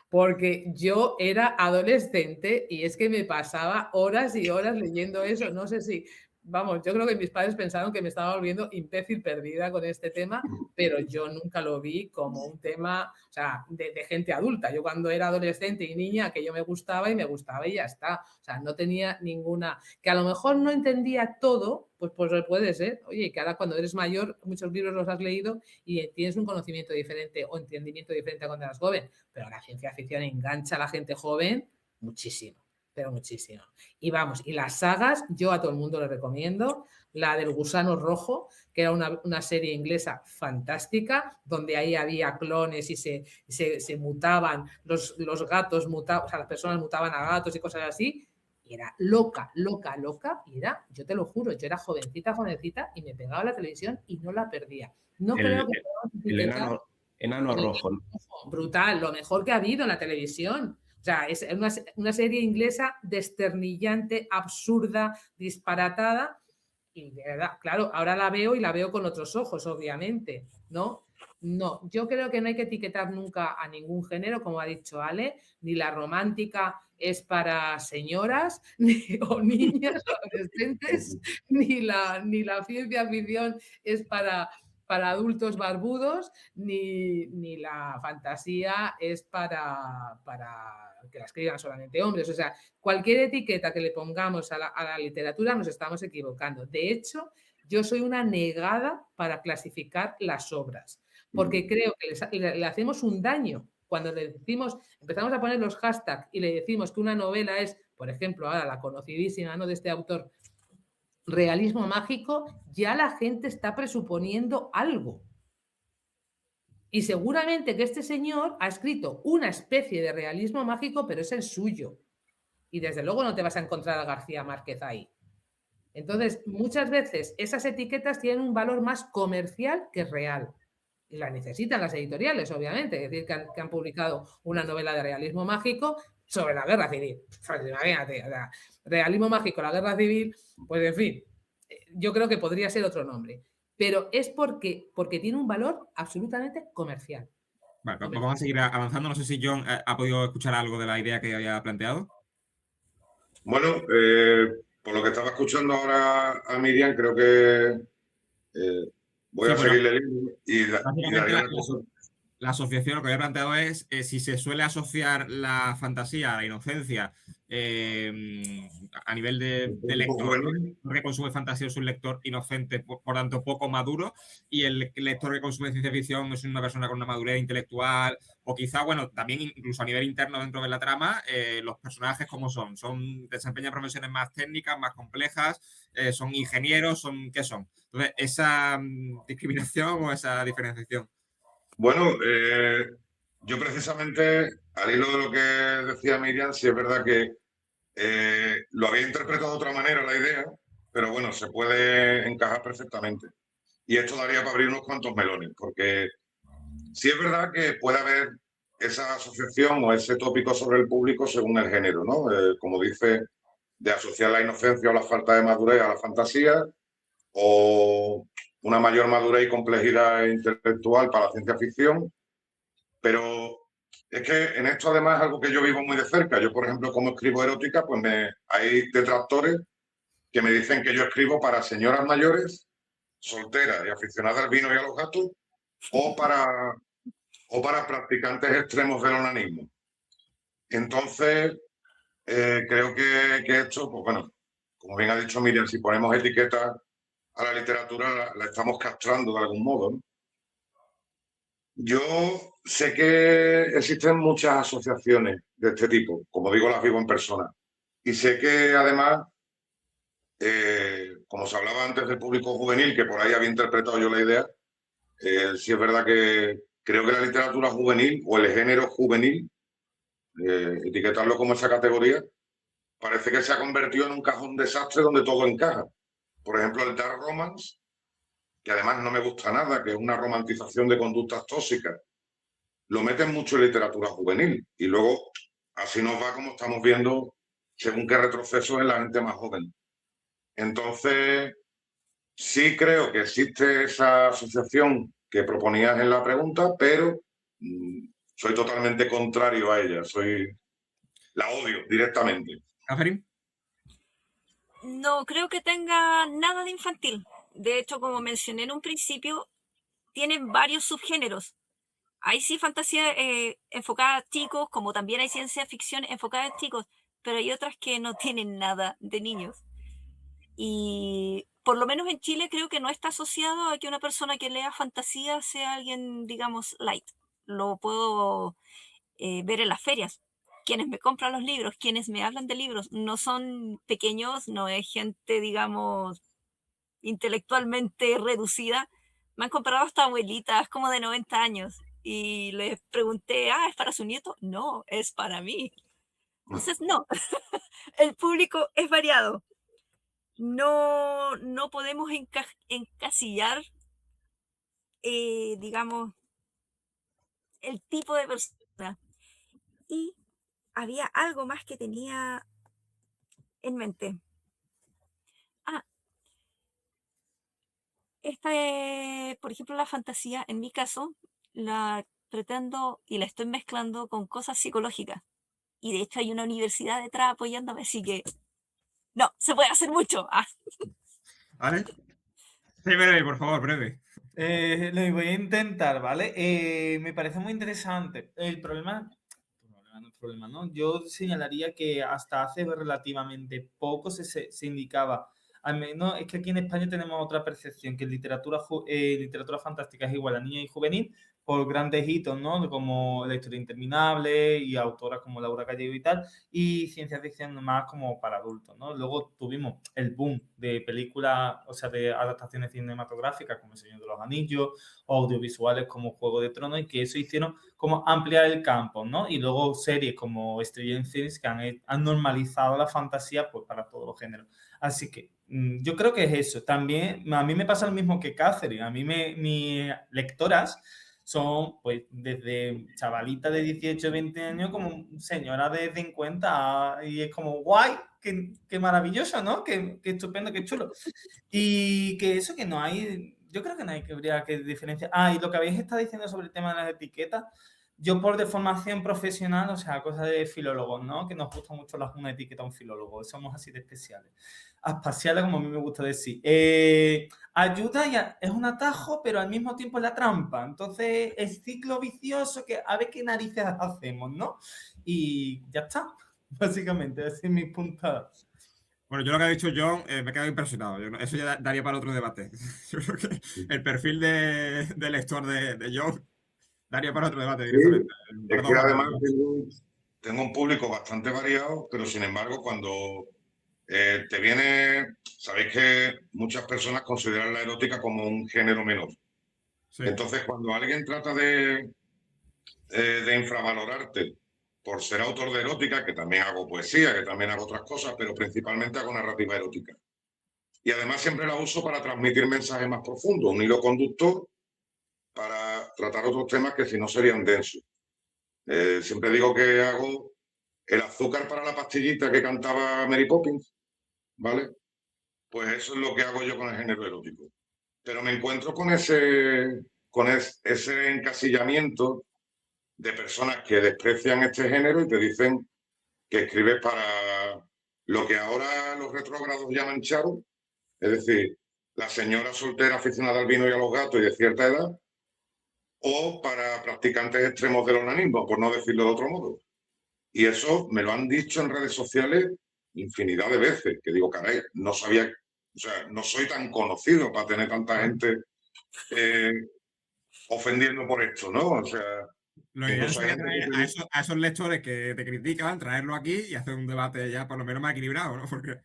Porque yo era adolescente y es que me pasaba horas y horas leyendo eso. No sé si, vamos, yo creo que mis padres pensaron que me estaba volviendo imbécil perdida con este tema, pero yo nunca lo vi como un tema, o sea, de gente adulta. Yo cuando era adolescente y niña, que yo me gustaba y ya está. O sea, no tenía ninguna, que a lo mejor no entendía todo, pues puede ser. Oye, que ahora cuando eres mayor, muchos libros los has leído y tienes un conocimiento diferente o entendimiento diferente a cuando eras joven, pero la ciencia ficción engancha a la gente joven muchísimo. Pero muchísimo. Y vamos, y las sagas, yo a todo el mundo le recomiendo, la del Gusano Rojo, que era una serie inglesa fantástica, donde ahí había clones y se mutaban, los gatos mutaban, o sea, las personas mutaban a gatos y cosas así, y era loca, y era, yo te lo juro, yo era jovencita y me pegaba la televisión y no la perdía. No creo que el enano rojo. Brutal, lo mejor que ha habido en la televisión. O sea, es una serie inglesa desternillante, absurda, disparatada. Y de verdad, claro, ahora la veo y la veo con otros ojos, obviamente, ¿no? No, yo creo que no hay que etiquetar nunca a ningún género, como ha dicho Ale, ni la romántica es para señoras, o niñas, o adolescentes, ni la ciencia ficción es para adultos barbudos, ni la fantasía es para que la escriban solamente hombres. O sea, cualquier etiqueta que le pongamos a la literatura nos estamos equivocando. De hecho, yo soy una negada para clasificar las obras, porque creo que le hacemos un daño cuando le decimos, empezamos a poner los hashtags y le decimos que una novela es, por ejemplo, ahora la conocidísima, ¿no?, de este autor, realismo mágico, ya la gente está presuponiendo algo. Y seguramente que este señor ha escrito una especie de realismo mágico, pero es el suyo. Y desde luego no te vas a encontrar a García Márquez ahí. Entonces, muchas veces esas etiquetas tienen un valor más comercial que real. Y la necesitan las editoriales, obviamente. Es decir, que han publicado una novela de realismo mágico sobre la guerra civil. Imagínate, o sea, realismo mágico, la guerra civil, pues en fin, yo creo que podría ser otro nombre. Pero es porque tiene un valor absolutamente comercial. Vale, vamos a seguir avanzando. No sé si John ha podido escuchar algo de la idea que había planteado. Bueno, por lo que estaba escuchando ahora a Miriam, creo que voy a seguir leyendo y daría la asociación, lo que había planteado es si se suele asociar la fantasía a la inocencia a nivel Un de público lector, ¿no? juvenil. El que consume fantasía es un lector inocente, por tanto poco maduro, y el lector que consume ciencia ficción es una persona con una madurez intelectual, o quizá, bueno, también incluso a nivel interno dentro de la trama, los personajes como desempeñan profesiones más técnicas, más complejas, son ingenieros, ¿qué son? Entonces, esa discriminación o esa diferenciación. Bueno, yo precisamente, al hilo de lo que decía Miriam, sí es verdad que lo había interpretado de otra manera la idea, pero bueno, se puede encajar perfectamente. Y esto daría para abrir unos cuantos melones, porque sí es verdad que puede haber esa asociación o ese tópico sobre el público según el género, ¿no? Como dice, de asociar la inocencia o la falta de madurez a la fantasía, o una mayor madurez y complejidad intelectual para la ciencia ficción. Pero es que en esto además es algo que yo vivo muy de cerca. Yo, por ejemplo, como escribo erótica, pues hay detractores que me dicen que yo escribo para señoras mayores, solteras y aficionadas al vino y a los gatos, o para practicantes extremos del onanismo. Entonces, creo que esto, pues bueno, como bien ha dicho Miriam, si ponemos etiquetas a la literatura, la estamos castrando de algún modo, ¿no? Yo sé que existen muchas asociaciones de este tipo, como digo, las vivo en persona. Y sé que además, como se hablaba antes del público juvenil, que por ahí había interpretado yo la idea, sí es verdad que creo que la literatura juvenil o el género juvenil, etiquetarlo como esa categoría, parece que se ha convertido en un cajón desastre donde todo encaja. Por ejemplo, el dark romance, que además no me gusta nada, que es una romantización de conductas tóxicas, lo meten mucho en literatura juvenil y luego así nos va como estamos viendo según qué retrocesos en la gente más joven. Entonces, sí creo que existe esa asociación que proponías en la pregunta, pero soy totalmente contrario a ella, la odio directamente. ¿Catherine? No creo que tenga nada de infantil. De hecho, como mencioné en un principio, tienen varios subgéneros. Hay sí fantasía enfocada a chicos, como también hay ciencia ficción enfocada a chicos, pero hay otras que no tienen nada de niños. Y por lo menos en Chile creo que no está asociado a que una persona que lea fantasía sea alguien, digamos, light. Lo puedo ver en las ferias. Quienes me compran los libros, quienes me hablan de libros, no son pequeños, no es gente, digamos, intelectualmente reducida. Me han comprado hasta abuelitas como de 90 años y les pregunté, ¿es para su nieto? No, es para mí. Entonces, no, el público es variado. No podemos encasillar, digamos, el tipo de persona. Y había algo más que tenía en mente. Ah, por ejemplo, la fantasía, en mi caso, la pretendo y la estoy mezclando con cosas psicológicas. Y de hecho hay una universidad detrás apoyándome, así que no, se puede hacer mucho. ¿Vale? Sí, breve, por favor, breve. Lo voy a intentar, ¿vale? Me parece muy interesante. Problema, ¿no? Yo señalaría que hasta hace relativamente poco se indicaba, al menos es que aquí en España tenemos otra percepción, que literatura fantástica es igual a niña y juvenil, por grandes hitos, ¿no? Como La historia interminable y autoras como Laura Gallego y tal, y ciencia ficción más como para adultos, ¿no? Luego tuvimos el boom de películas, o sea, de adaptaciones cinematográficas como El Señor de los Anillos, o audiovisuales como Juego de Tronos, y que eso hicieron como ampliar el campo, ¿no? Y luego series como Stranger Things que han normalizado la fantasía pues para todos los géneros. Así que yo creo que es eso. También a mí me pasa lo mismo que Catherine. A mí mis lectoras son pues desde chavalita de 18, 20 años como señora de 50 y es como guay, qué maravilloso, ¿no? Qué estupendo, qué chulo. Y que eso que no hay, yo creo que no hay que habría que diferenciar. Y lo que habéis estado diciendo sobre el tema de las etiquetas, Yo por deformación profesional, o sea, cosa de filólogos, ¿no? Que nos gusta mucho una etiqueta a un filólogo, somos así de especiales. Espaciales, como a mí me gusta decir. Ayuda y es un atajo, pero al mismo tiempo es la trampa. Entonces, es ciclo vicioso que a ver qué narices hacemos, ¿no? Y ya está, básicamente, ese es mi puntada. Bueno, yo lo que ha dicho John, me he quedado impresionado. Eso ya daría para otro debate. Yo creo que el perfil de lector de John daría para otro debate Sí, directamente. es que además tengo un público bastante variado, pero sin embargo, cuando te viene, sabéis que muchas personas consideran la erótica como un género menor. Sí. Entonces, cuando alguien trata de infravalorarte por ser autor de erótica, que también hago poesía, que también hago otras cosas, pero principalmente hago narrativa erótica. Y además siempre la uso para transmitir mensajes más profundos, un hilo conductor para tratar otros temas que si no serían densos. Siempre digo que hago el azúcar para la pastillita que cantaba Mary Poppins, ¿vale? Pues eso es lo que hago yo con el género erótico. Pero me encuentro con ese encasillamiento de personas que desprecian este género y te dicen que escribes para lo que ahora los retrógrados llaman charo, es decir, la señora soltera aficionada al vino y a los gatos y de cierta edad, o para practicantes extremos del onanismo, por no decirlo de otro modo. Y eso me lo han dicho en redes sociales infinidad de veces, que digo, caray, no sabía, o sea, no soy tan conocido para tener tanta gente ofendiendo por esto, ¿no? O sea, Lo ideal incluso hay sería gente traer que a esos lectores que te critican, traerlo aquí y hacer un debate ya por lo menos más equilibrado, ¿no? Porque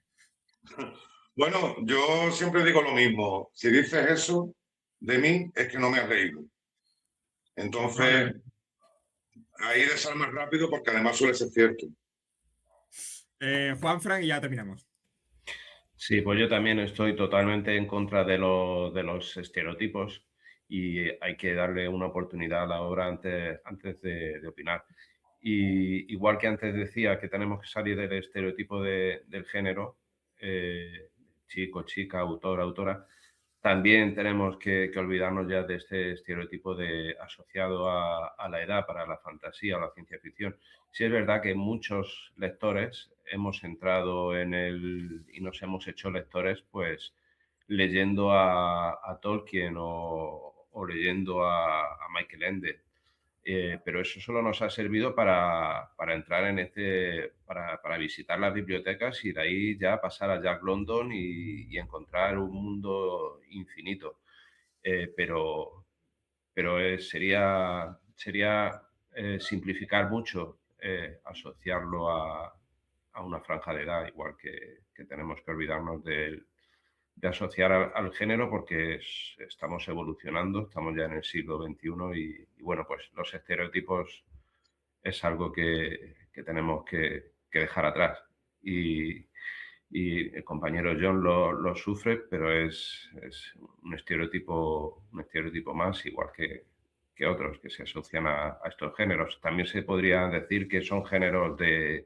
Bueno, yo siempre digo lo mismo. Si dices eso de mí, es que no me has leído. Entonces, ahí desarmas rápido porque además suele ser cierto. Juanfran, y ya terminamos. Sí, pues yo también estoy totalmente en contra de los estereotipos y hay que darle una oportunidad a la obra antes de opinar. Y igual que antes decía que tenemos que salir del estereotipo del género, chico, chica, autor, autora, también tenemos que olvidarnos ya de este estereotipo asociado a la edad para la fantasía o la ciencia ficción. Sí es verdad que muchos lectores hemos entrado y nos hemos hecho lectores pues leyendo a Tolkien o leyendo a Michael Ende. Pero eso solo nos ha servido para entrar para visitar las bibliotecas y de ahí ya pasar a Jack London y encontrar un mundo infinito. Pero sería simplificar mucho asociarlo a una franja de edad, igual que tenemos que olvidarnos de asociar al género porque estamos evolucionando, estamos ya en el siglo XXI y bueno, pues los estereotipos es algo que tenemos que dejar atrás. Y el compañero John lo sufre, pero es un estereotipo más, igual que otros que se asocian a estos géneros. También se podría decir que son géneros de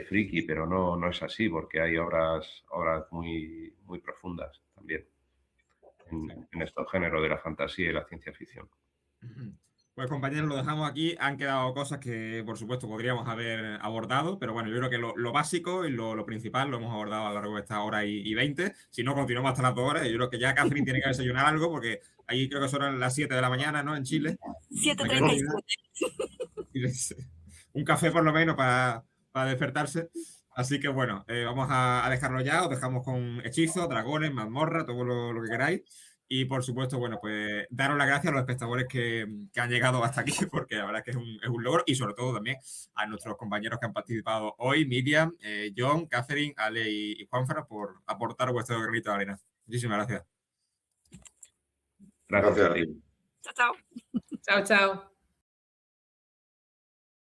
friki, pero no es así, porque hay obras muy, muy profundas también en estos géneros de la fantasía y la ciencia ficción. Pues compañeros, lo dejamos aquí. Han quedado cosas que, por supuesto, podríamos haber abordado, pero bueno, yo creo que lo básico y lo principal lo hemos abordado a lo largo de esta hora y 20. Si no, continuamos hasta las 2 horas. Yo creo que ya Catherine tiene que desayunar algo, porque ahí creo que son las 7 de la mañana, ¿no? En Chile. 7:37. Un café por lo menos para despertarse. Así que bueno, vamos a dejarlo ya. Os dejamos con hechizos, dragones, mazmorra, todo lo que queráis. Y por supuesto, bueno, pues daros las gracias a los espectadores que han llegado hasta aquí, porque la verdad es que es un logro. Y sobre todo también a nuestros compañeros que han participado hoy, Miriam, John, Catherine, Ale y Juanfran, por aportar vuestro granito de arena. Muchísimas gracias. Gracias a ti. Chao, chao. Chao, chao.